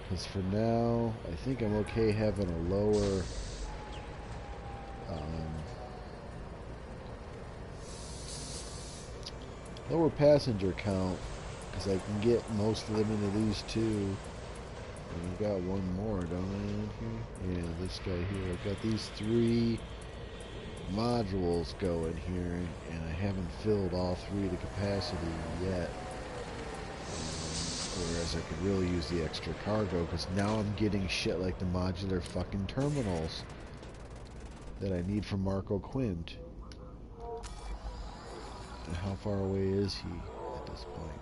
Because for now, I think I'm okay having a lower passenger count, because I can get most of them into these two. And I've got one more, don't I, in here? Yeah, this guy here. I've got these 3 modules going here, and I haven't filled all 3 to capacity yet. Whereas I could really use the extra cargo, because now I'm getting shit like the modular fucking terminals that I need from Marco Quint. And how far away is he at this point?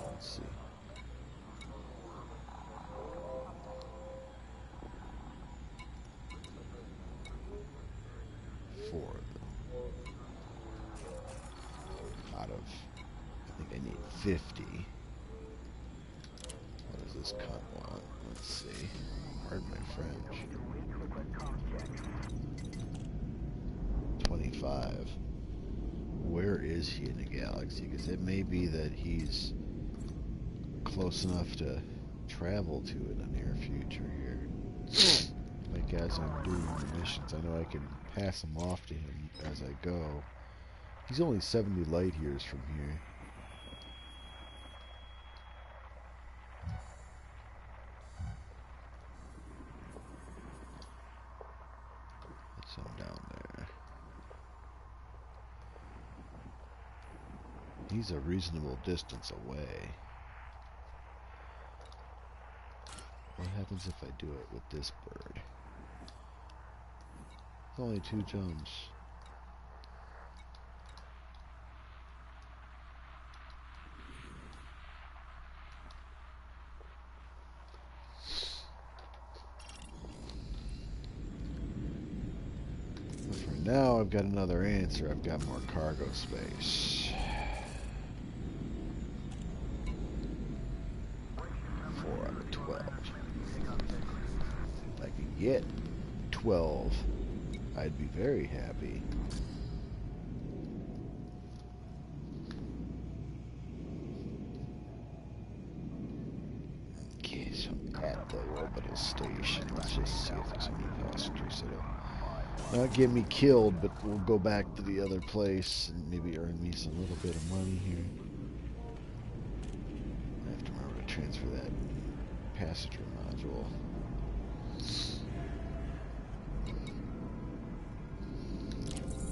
Let's see. Of them out of, I think I need 50. What does this cunt want? Let's see. Pardon my French. 25. Where is he in the galaxy? Because it may be that he's close enough to travel to in the near future here. Like as I'm doing the missions, I know I can pass them off to him as I go. He's only 70 light years from here. That's him down there. He's a reasonable distance away. What happens if I do it with this bird? Only 2 jumps. But for now, I've got another answer. I've got more cargo space. 4 out of 12. If I could get 12, I'd be very happy. at the orbital station. Let's just see if there's any passengers that'll not get me killed, but we'll go back to the other place and maybe earn me some little bit of money here. I have to remember to transfer that passenger module.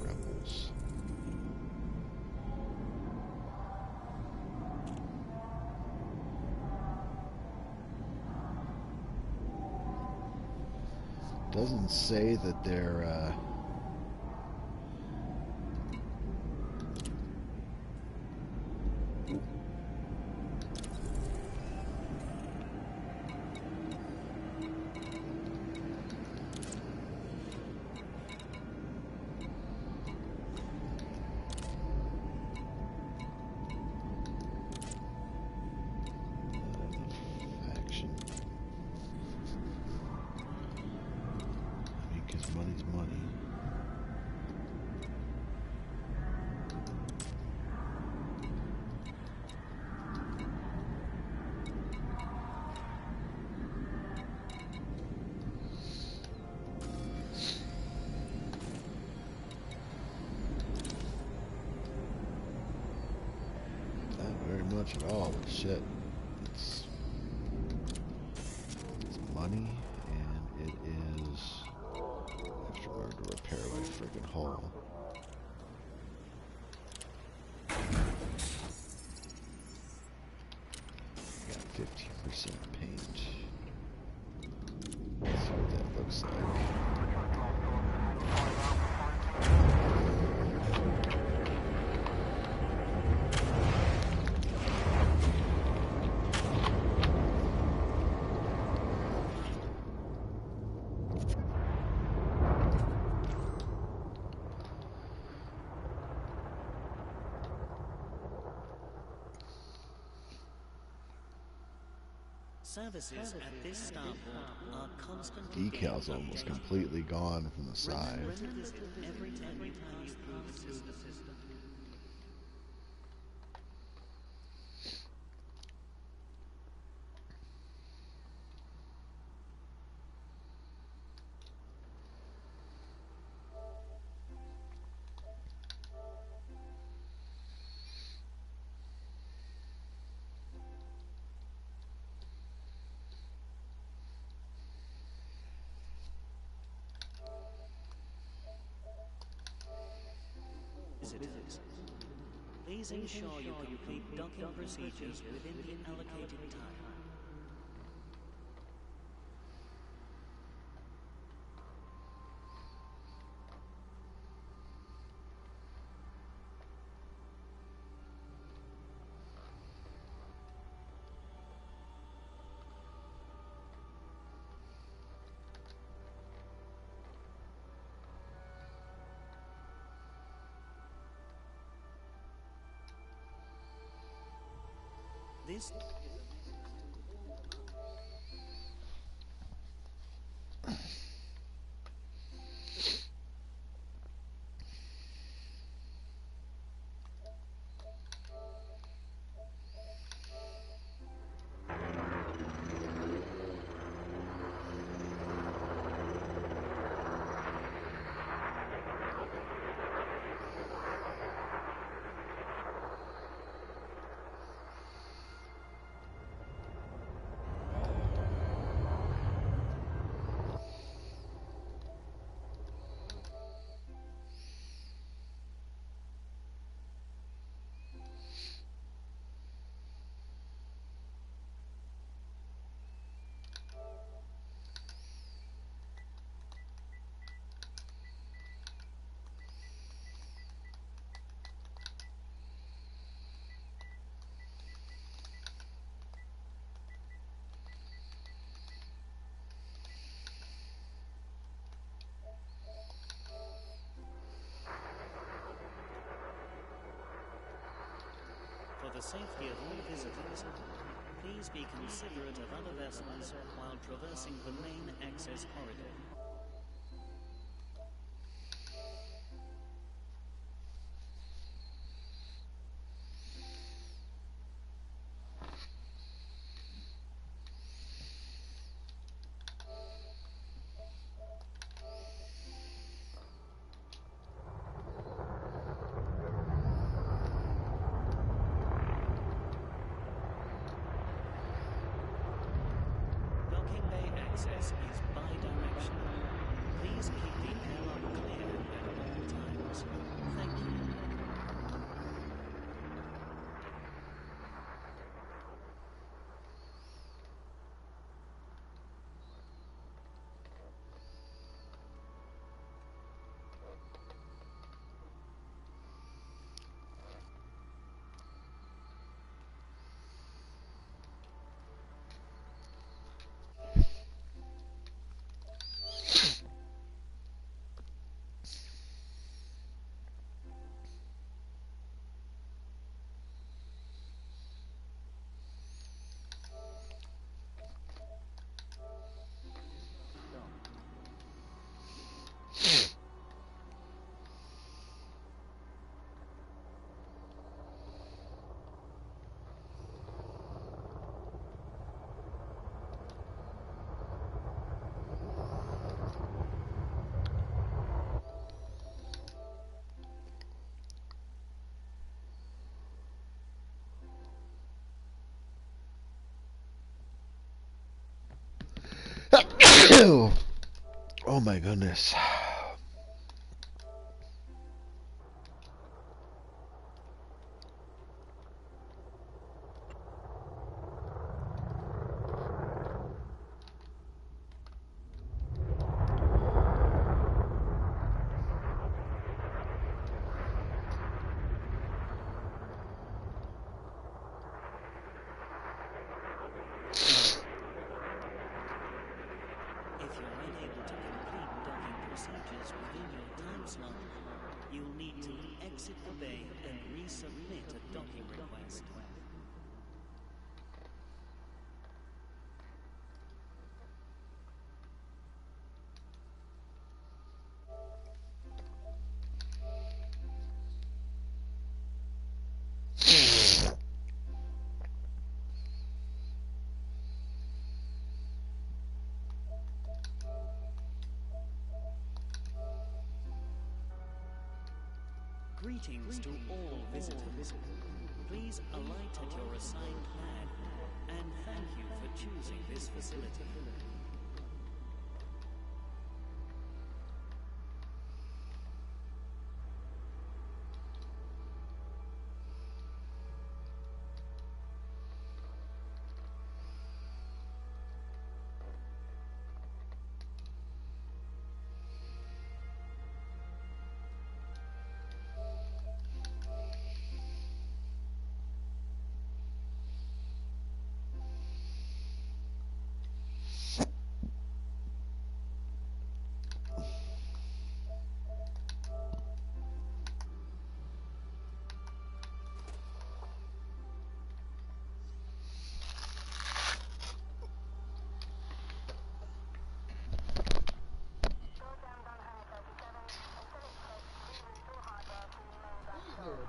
Rebels. Doesn't say that they're faction. I mean, because money's money. Not very much at all, but shit. It's money, and it is. I have to remember to repair my freaking hull. Got 15% paint. Let's see what that looks like. Services at this starport are constantly Decal's almost completely gone from the side. every time you pass through the system. Visitors, please ensure you complete docking procedures within the allocated time. This For the safety of all visitors, please be considerate of other vessels while traversing the main access corridor. access is bi-directional. Please keep the airlock clear at all times. Thank you. Oh my goodness. If you're unable to complete docking procedures within your time slot, you'll need to exit the bay and resubmit a docking request. Greetings to all visitors. Please alight at your assigned pad, and thank you for choosing this facility.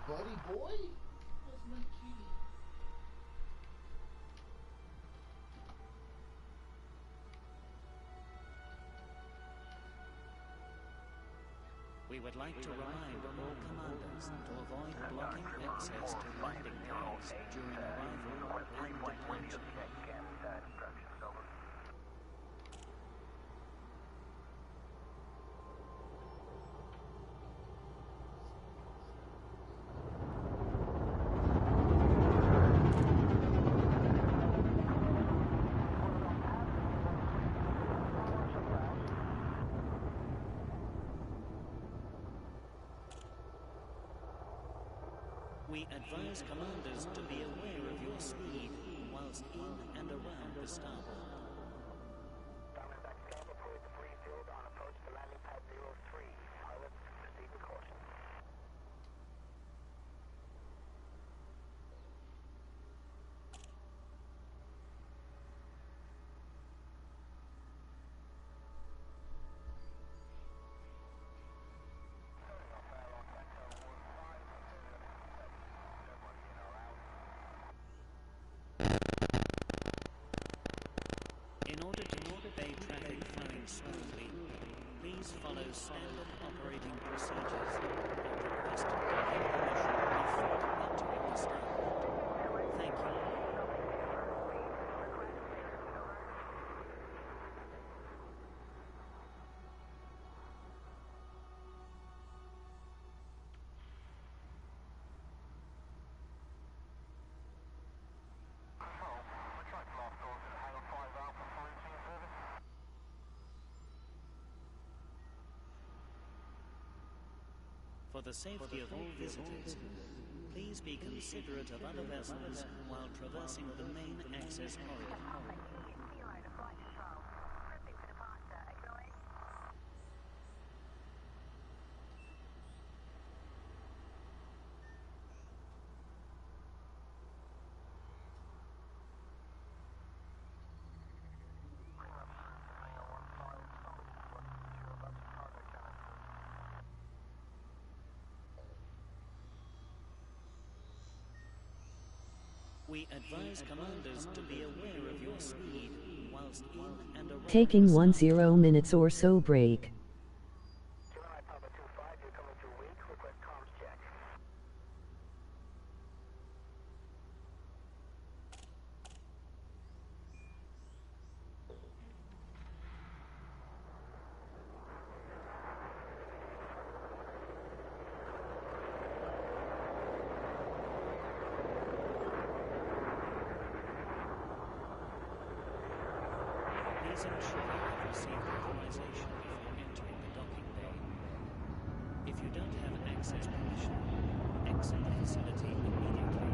Buddy boy? We would like to remind all commanders to avoid blocking access to landing gears during arrival and departure. We advise commanders to be aware of your speed whilst in and around the starboard. In order to keep bay traffic flowing smoothly, please follow standard operating procedures and request docking permission before entering the starboard. Thank you. For the safety of all visitors, please be considerate of other vessels while traversing the main access corridor. We advise commanders to be aware of your speed whilst in and around Taking the 10 minutes or so break. Please ensure you have received authorization before entering the docking bay. If you don't have access permission, exit the facility immediately.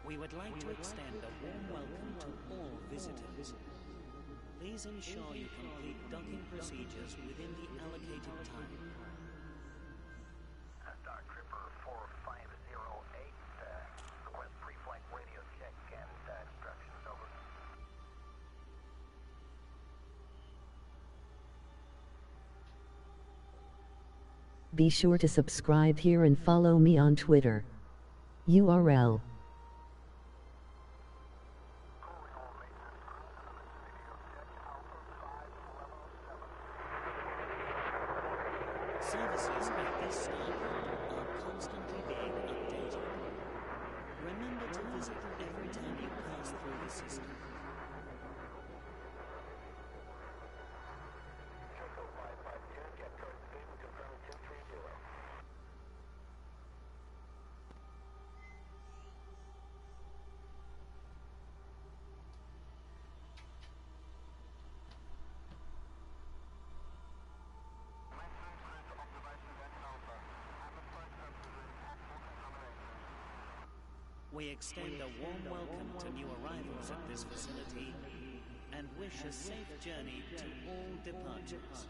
We would like to extend a warm welcome to all visitors. Please ensure you complete docking procedures within the allocated time. Dark Tripper 4508, request pre-flight radio check and instructions, over. Be sure to subscribe here and follow me on Twitter. URL. Services at this starport are constantly being updated. Remember to visit every time you pass through the system. We extend a warm welcome to new arrivals at this facility and wish a safe journey to all departures.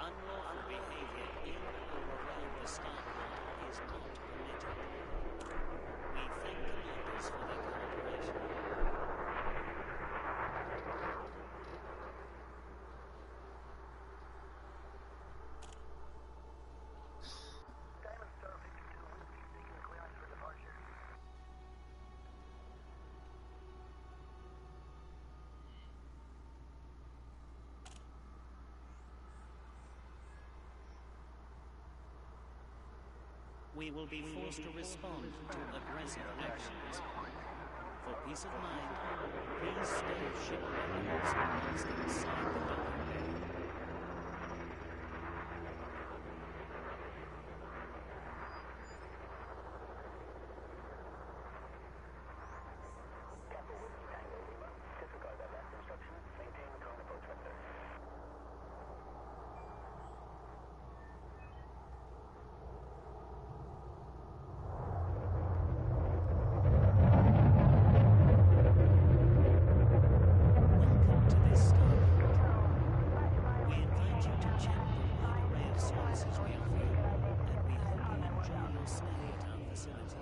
Unlawful behavior in or around the starport is not permitted. We thank commanders for their cooperation. We will be forced to respond to aggressive actions. For peace of mind, please stay ship records whilst inside the docking bay. Welcome to this starport. We invite you to check the wide array of services we offer, and we hope you enjoy your stay at our facility.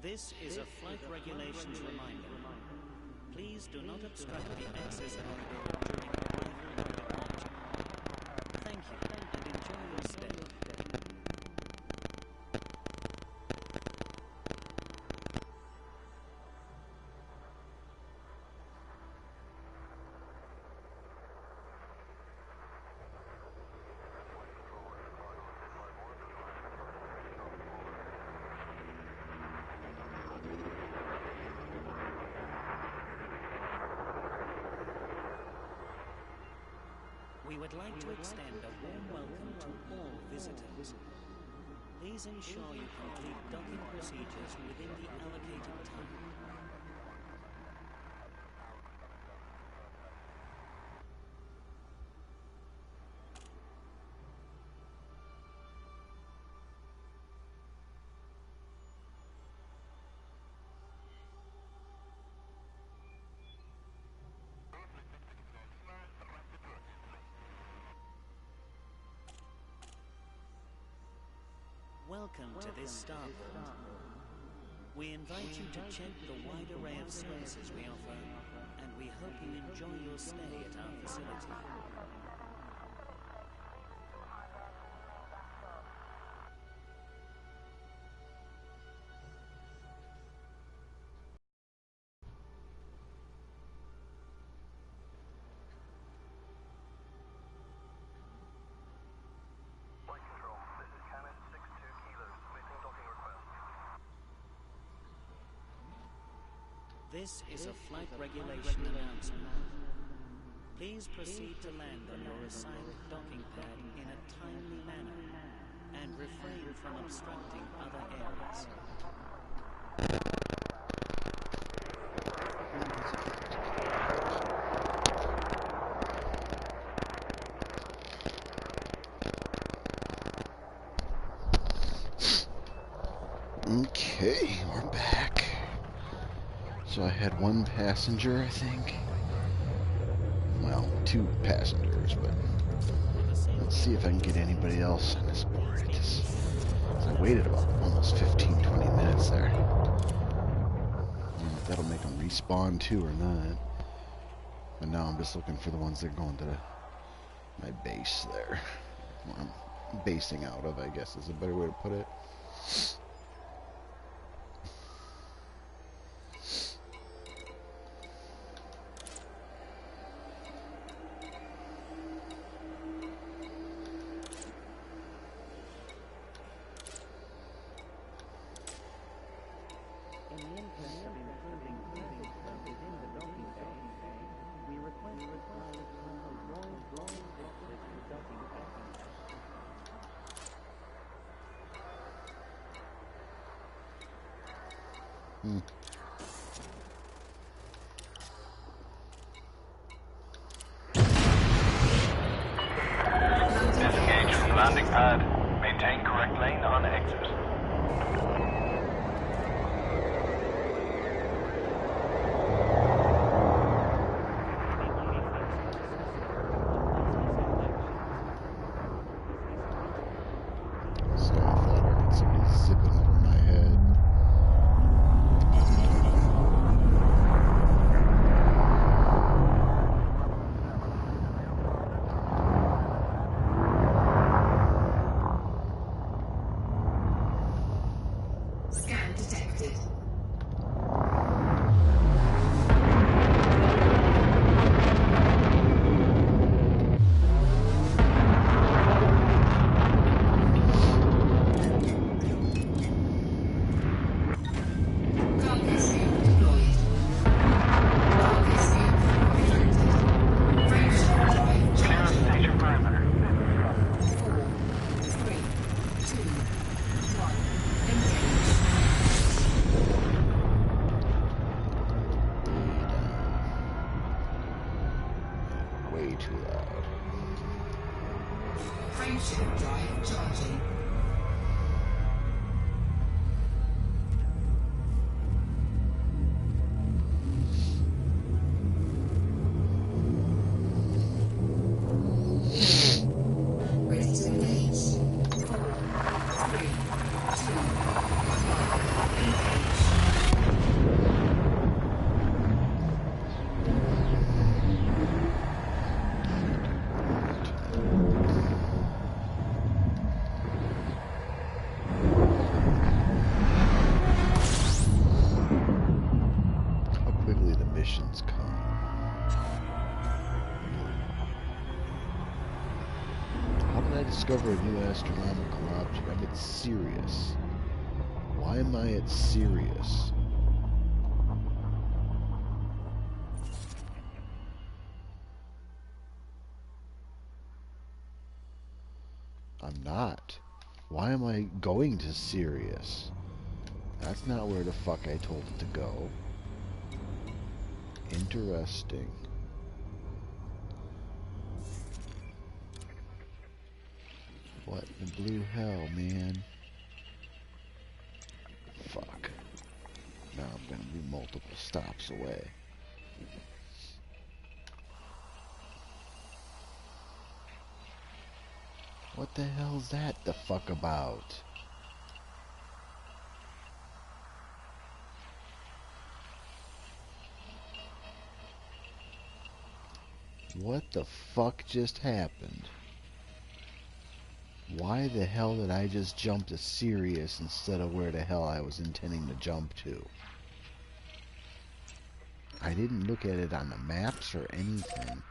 This is a flight regulations reminder. Please do not obstruct the access corridor during arrival and departure. Thank you, and enjoy your stay. We would like to extend a warm welcome to all visitors. Please ensure you complete docking procedures within the allocated time. Welcome to this starport. We invite you to check the wide array of services we offer, and we hope you enjoy your stay at our facility. Flight control, this is Canon 62 kilos, waiting docking request. This is a flight regulation announcement. Please proceed to land on your assigned docking pad in a timely manner and refrain from obstructing other areas. Okay, we're back. So I had one passenger, I think. Well, two passengers, but let's see if I can get anybody else on this board. I waited about almost 15-20 minutes there. I don't know if that'll make them respawn too or not. But now I'm just looking for the ones that are going to my base there. Where I'm basing out of, I guess is a better way to put it. Disengage from the landing pad. Maintain correct lane on exit. So I thought I heard somebody zipping over my head. Scan detected. discover a new astronomical object. I'm at Sirius. Why am I at Sirius? I'm not. Why am I going to Sirius? That's not where the fuck I told it to go. Interesting. What in the blue hell, man? Fuck. Now I'm gonna be multiple stops away. What the hell's that the fuck about? What the fuck just happened? Why the hell did I just jump to Sirius instead of where the hell I was intending to jump to? I didn't look at it on the maps or anything.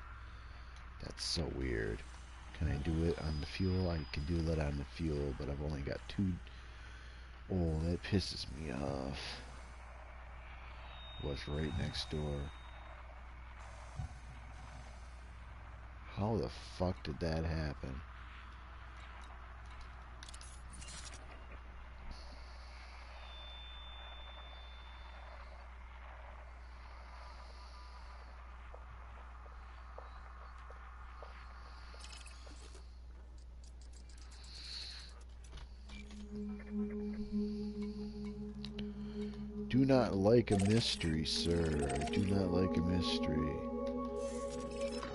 That's so weird. Can I do it on the fuel? I can do that on the fuel, but I've only got 2. Oh, that pisses me off. Was right next door. How the fuck did that happen? Do not like a mystery, sir. I do not like a mystery.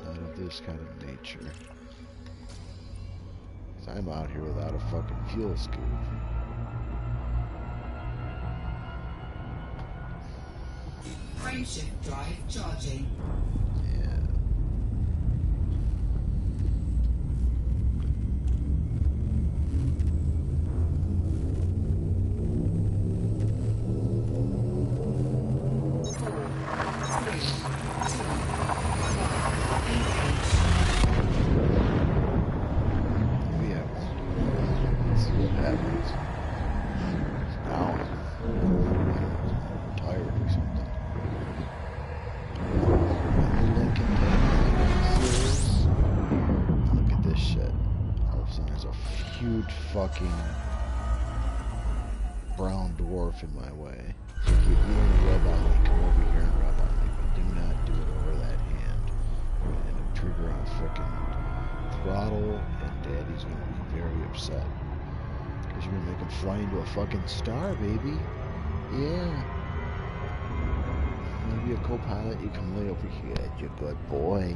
Not of this kind of nature. 'Cause I'm out here without a fucking fuel scoop. Frameshift drive charging. Yeah. Yeah. Let's see what happens. Now I'm tired or something. Lincoln Texas. Look at this shit. All of a sudden there's a huge fucking brown dwarf in my way. So if you want to rub on me, come over here and rub on me, but do not do it over that hand. You're going to end up triggering a frickin' throttle, and Daddy's going to be very upset. Because you're going to make him fly into a fucking star, baby. Yeah. You want to be a co-pilot? You can lay over here. You're a good boy.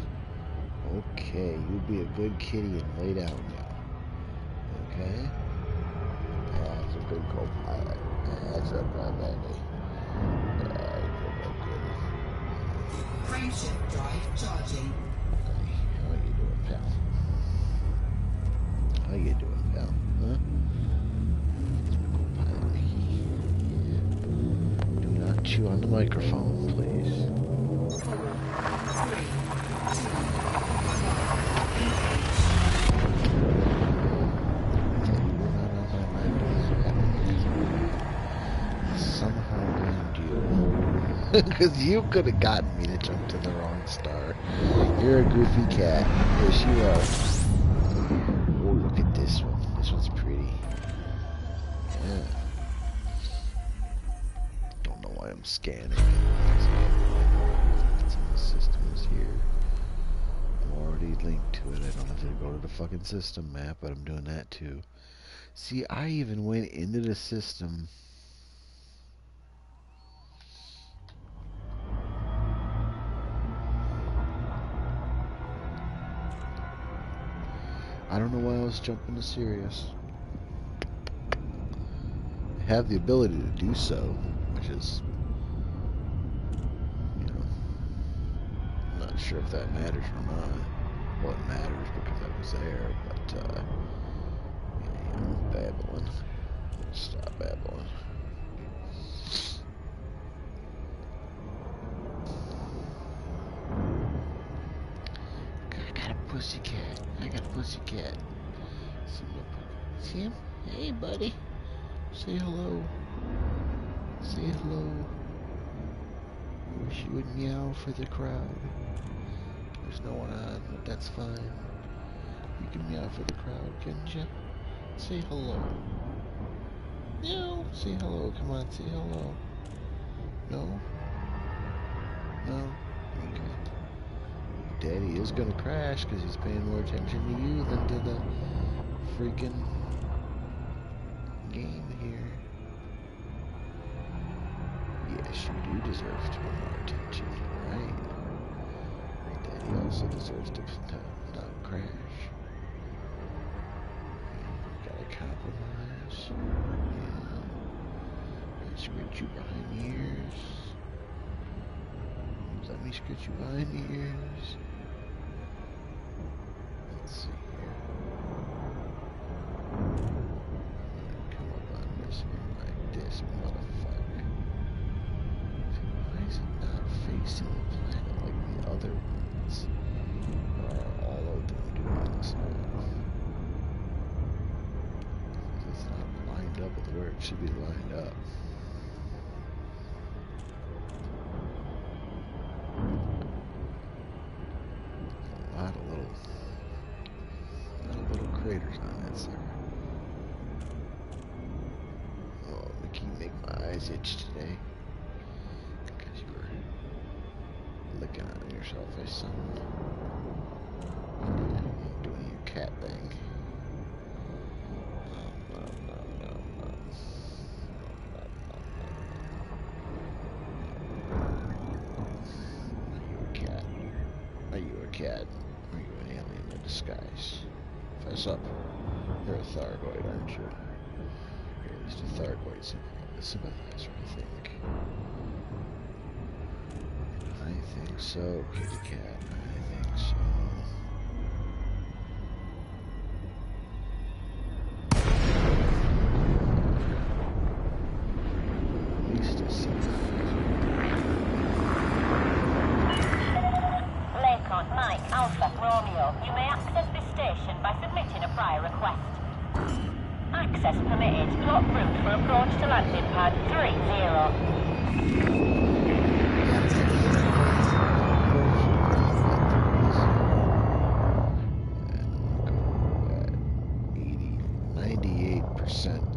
Okay, you be a good kitty and lay down now. Okay? That's a good co-pilot. That's a good baby. You're a good kitty. Frameshift drive charging. How you doing, pal? How you doing, pal? Huh? Co-pilot. Yeah. Do not chew on the microphone, please. 4, 3, 2, Somehow blamed you. Because you could have gotten me to jump to the wrong star. You're a goofy cat. Yes, you are. Oh, look at this one. This one's pretty. Yeah. Don't know why I'm scanning it. It's in the system is here. I'm already linked to it. I don't have to go to the fucking system map, but I'm doing that too. See, I even went into the system. I don't know why I was jumping to Sirius. I have the ability to do so, which is, you know, I'm not sure if that matters or not. Well, it matters because I was there, but, yeah, you know, babbling. Stop babbling. I got a pussycat. I got a pussycat. So See him? Hey, buddy. Say hello. Say hello. Wish you would meow for the crowd. There's no one on, but that's fine. You can meow for the crowd, couldn't you? Say hello. Meow. Say hello. Come on, say hello. No? No? Okay. Daddy is gonna crash because he's paying more attention to you than to the freaking game here. Yes, you do deserve more attention, right? Daddy also deserves to not crash. Gotta compromise. Yeah. I scratch you behind the ears. Let me scratch you behind the ears. Let's see here. Come up on this one like this, motherfucker. Why is it not facing the planet like the other ones? Or all of them doing this now? It's not lined up with where it should be lined up. A lot of little craters on that sucker. Oh, Mickey, make my eyes itch today. Because you were licking on yourself, I son. Doing your cat thing. Are you a cat? Or are you an alien in disguise? Fess up. You're a Thargoid, aren't you? You're at least a Thargoid sympathizer, I think. I think so, kitty cat. I think so. At least a sympathizer. Mike, Alpha, Romeo, you may access this station by submitting a prior request. Access permitted. Plot route for approach to landing pad 30.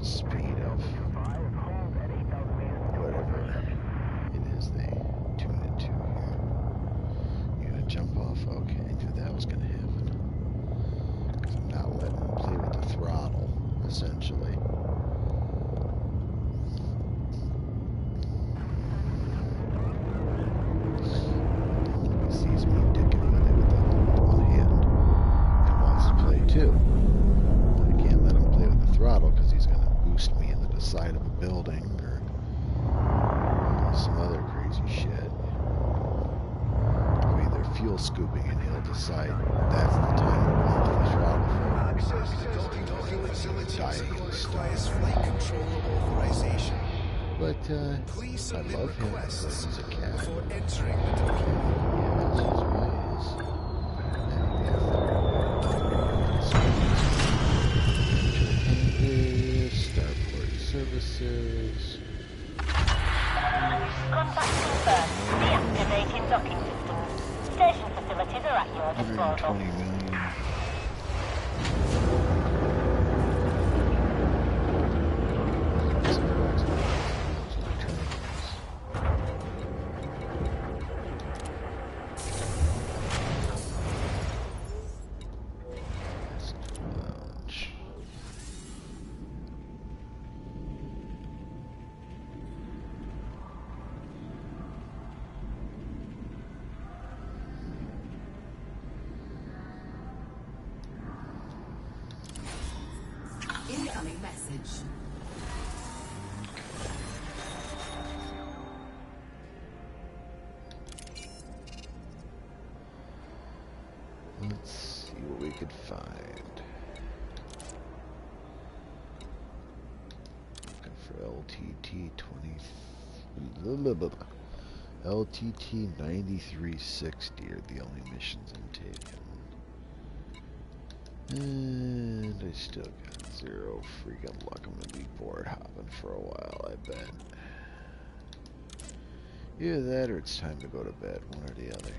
Speed of whatever it is they tune it to here. You gonna jump off? Okay, I knew that was gonna happen. Because I'm not letting him play with the throttle, essentially. He sees me dicking with it with one hand. He wants to play too. But I can't let him play with the throttle because he's gonna boost me into the side of a building or some other crazy shit. Or either fuel scooping and he'll decide that's the time to pump the throttle for Access to docking facilities requires flight control authorization. But Please I submit love him requests because he's a cat. before entering the docking. Yes, that's what it is. And Starport Services. Contact confirmed. Deactivating docking systems. Station facilities are at your disposal. 120 million. Incoming message. Let's see what we could find. Looking for LTT 20. LTT 9360 are the only missions I'm taking. And I still got 0 freaking luck. I'm gonna be board hopping for a while, I bet. Either that or it's time to go to bed, one or the other.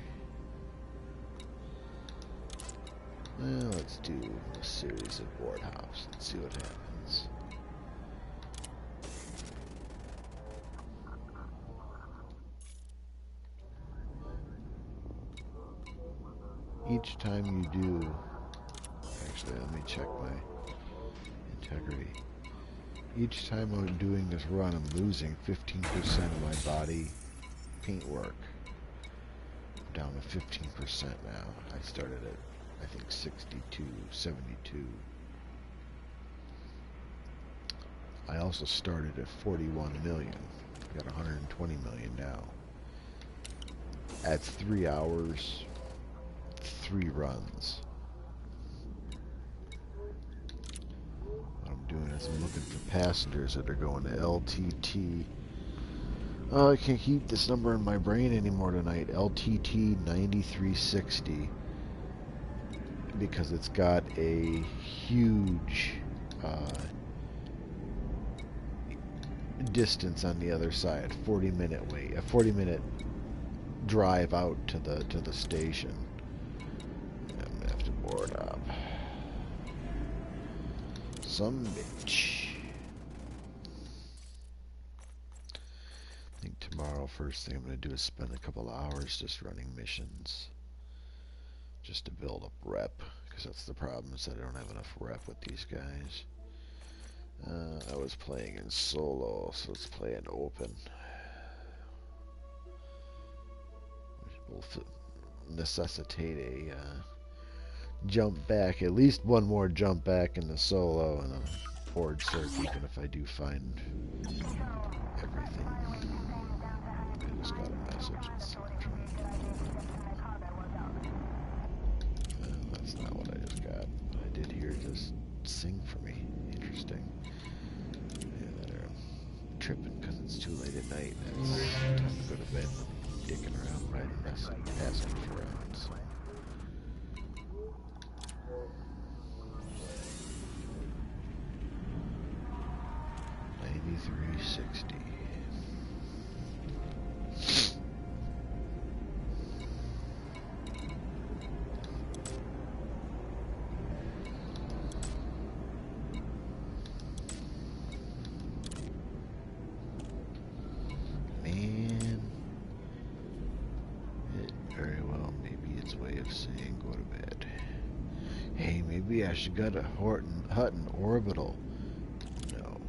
Well, let's do a series of board hops and see what happens. Each time you do, actually let me check my integrity. Each time I'm doing this run, I'm losing 15% of my body paintwork. I'm down to 15% now. I started at, I think, 62, 72. I also started at 41 million. I got 120 million now. At 3 hours, 3 runs. What I'm doing is I'm looking for passengers that are going to LTT. Oh, I can't keep this number in my brain anymore tonight. LTT 9360. Because it's got a huge distance on the other side. 40-minute wait. A 40-minute drive out to the station. I'm gonna have to board up. Some bitch. I think tomorrow, first thing I'm going to do is spend a couple hours just running missions. Just to build up rep. Because that's the problem, is that I don't have enough rep with these guys. I was playing in solo, so let's play in open. Which will necessitate a jump back, at least one more jump back in the solo and a board search, even if I do find everything. I just got a message. Let's see what I'm trying to do. That's not what I just got. What I did here just sing for me. Interesting. Yeah, they're tripping because it's too late at night. It's time to go to bed. Dicking around, riding passengers around. So. $93.60. Man, it very well maybe its way of saying go to bed. Hey, maybe I should go to Hutton Orbital. No.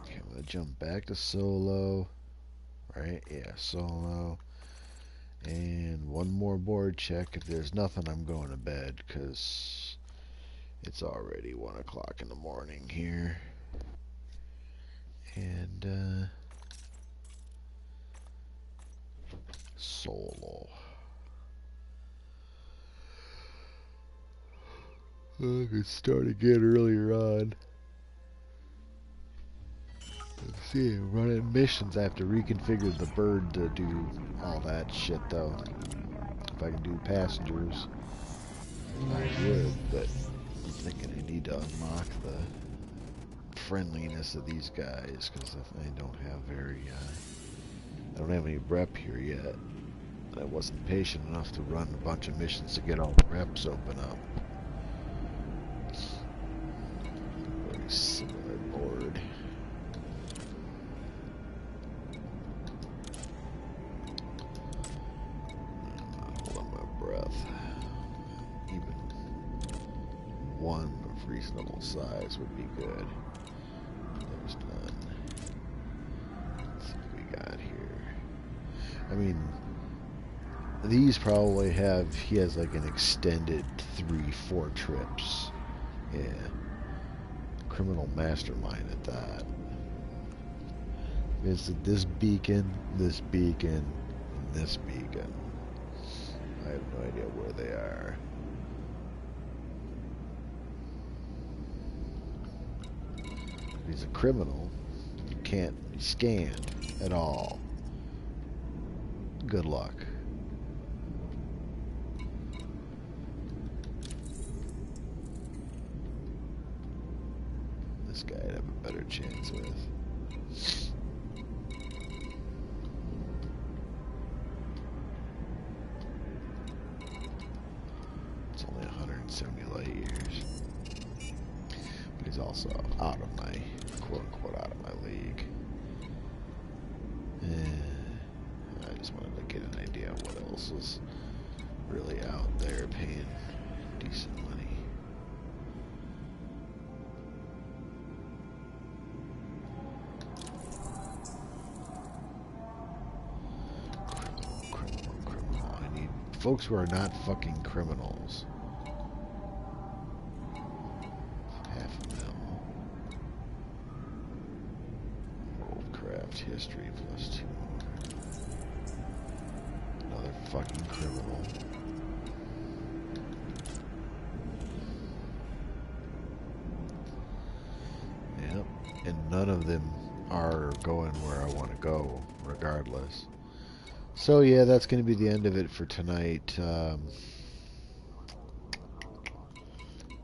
Okay, I'm gonna jump back to solo. Right? Yeah, solo. And one more board check. If there's nothing, I'm going to bed because it's already 1 o'clock in the morning here. And solo. I could start again earlier on. Let's see, running missions. I have to reconfigure the bird to do all that shit, though. If I can do passengers, I would, but I'm thinking I need to unlock the friendliness of these guys, because I don't have I don't have any rep here yet. And I wasn't patient enough to run a bunch of missions to get all the reps open up. Very similar board. I'm not holding my breath. Even one of reasonable size would be good. There's none. Let's see what we got here. I mean, these probably have, he has like an extended 3-4 trips. Yeah. Criminal mastermind at that. Visit this beacon, and this beacon. I have no idea where they are. If he's a criminal, you can't be scanned at all. Good luck. this guy I'd have a better chance with. It's only 170 light years. But he's also out of my, quote-unquote, out of my league. I just wanted to get an idea of what else was really out there paying decent money. Criminal. I need folks who are not fucking criminals. Half a mil. Worldcraft history +2. Another fucking criminal. Yep. And none of them are going where I want to go, regardless. So yeah, that's going to be the end of it for tonight.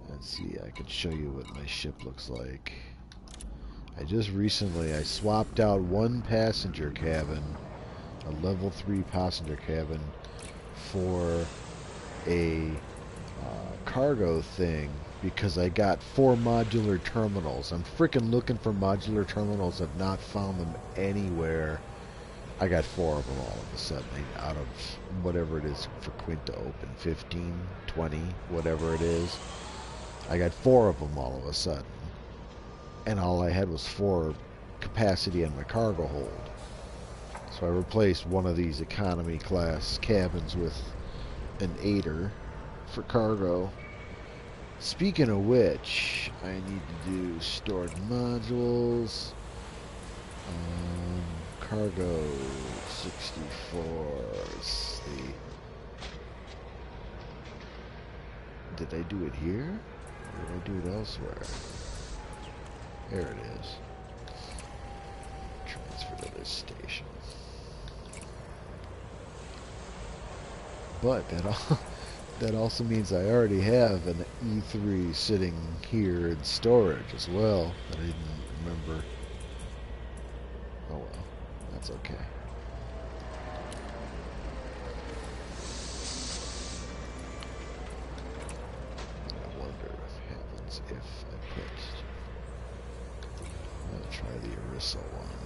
Let's see, I could show you what my ship looks like. I just recently, I swapped out one passenger cabin, a level 3 passenger cabin, for a cargo thing because I got 4 modular terminals. I'm freaking looking for modular terminals. I've not found them anywhere. I got 4 of them all of a sudden out of whatever it is for Quint to open, 15, 20, whatever it is. I got 4 of them all of a sudden. And all I had was 4 capacity in my cargo hold. So I replaced one of these economy class cabins with an 8er for cargo. Speaking of which, I need to do stored modules. Cargo 64. Let's see. Did I do it here? Or did I do it elsewhere? There it is. Transfer to this station. But that also means I already have an E3 sitting here in storage as well that I didn't remember. Oh well, that's okay. I wonder what happens if I put... I'm going to try the Orisa one.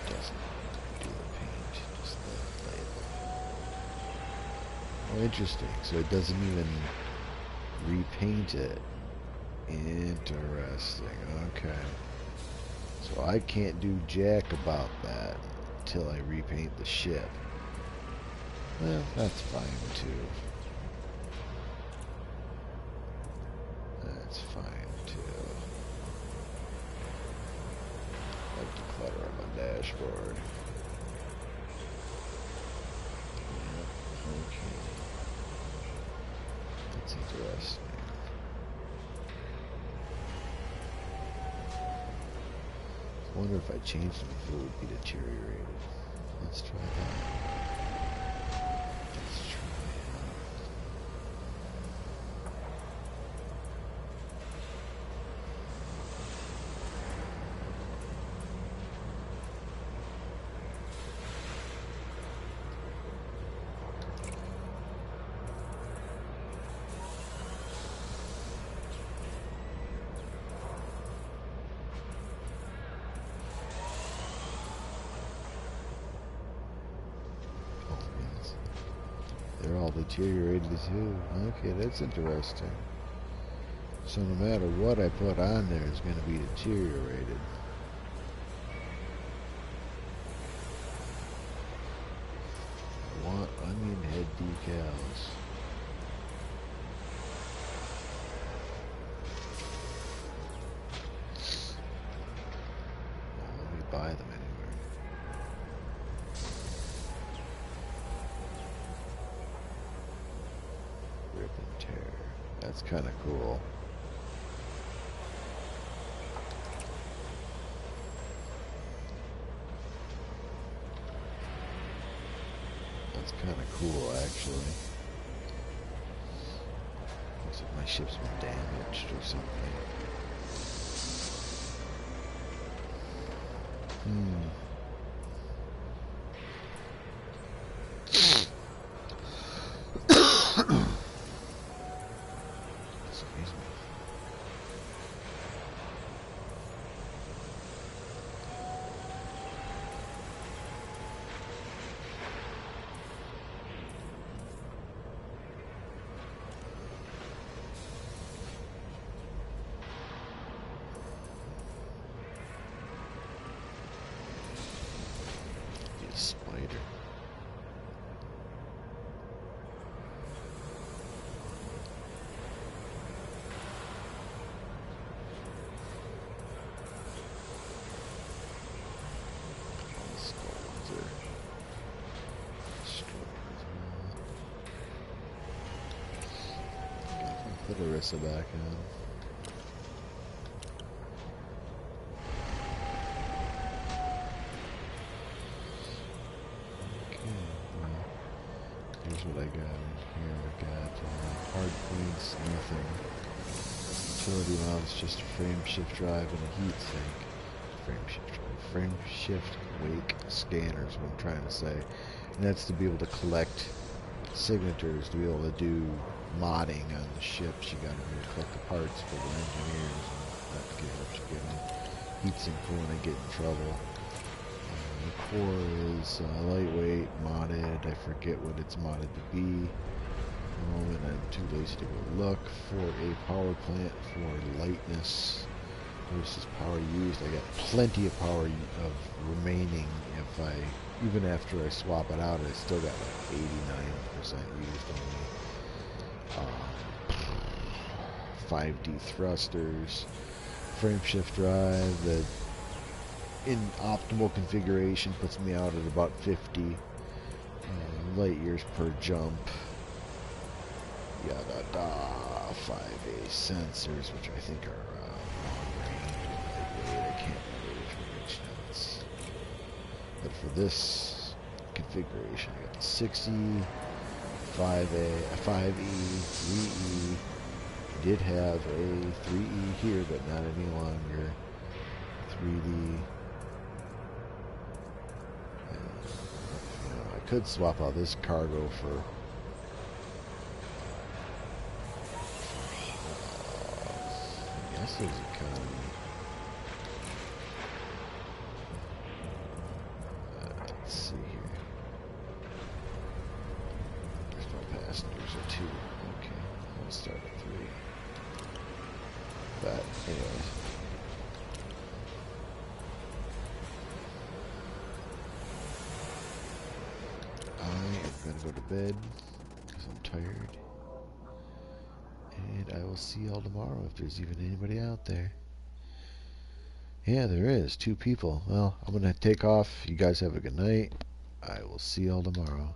It doesn't do the paint, just the label. Oh, interesting. So it doesn't even repaint it. Interesting. Okay. So I can't do jack about that until I repaint the ship. Well, that's fine too. That's fine too. I like to clutter on my dashboard. Yep, okay. That's interesting. I wonder if I changed them if it would be deteriorated. Let's try that. Let's try They're all deteriorated too. Okay, that's interesting. So no matter what I put on there, it's going to be deteriorated. I want onion head decals. Well, let me buy them anywhere. Rip and tear. That's kind of cool. That's kind of cool, actually. my ship's been damaged or something. Excuse me. Be a spider. Put Arissa back in. Okay, well, here's what I got in here. I got hard points, nothing. Utility mounts, just a frame shift drive and a heat sink. Frame shift drive. Frame shift wake scanner is what I'm trying to say. And that's to be able to collect signatures, to be able to do modding on the ships. You gotta really collect the parts for the engineers and not to get upscaling. Heatsink for when I get in trouble. The core is lightweight, modded. I forget what it's modded to be. At the moment I'm too lazy to go look. For a power plant for lightness versus power used. I got plenty of power of remaining if I, even after I swap it out, I still got like 89% used only. 5D thrusters, frame shift drive that in optimal configuration puts me out at about 50 light years per jump. Yada da. 5A sensors, which I think are long range and lightweight. I can't remember which now. But for this configuration, I got the 6E, 5A, 5E, 3E. Did have a 3E here, but not any longer. 3D. I could swap out this cargo for I guess there's economy. Let's see here. There's no passengers at 2. Okay, I'll start at 3. But anyways. I am gonna go to bed because I'm tired. And I will see y'all tomorrow if there's even anybody out there. Yeah, there is. 2 people. Well, I'm gonna take off. You guys have a good night. I will see y'all tomorrow.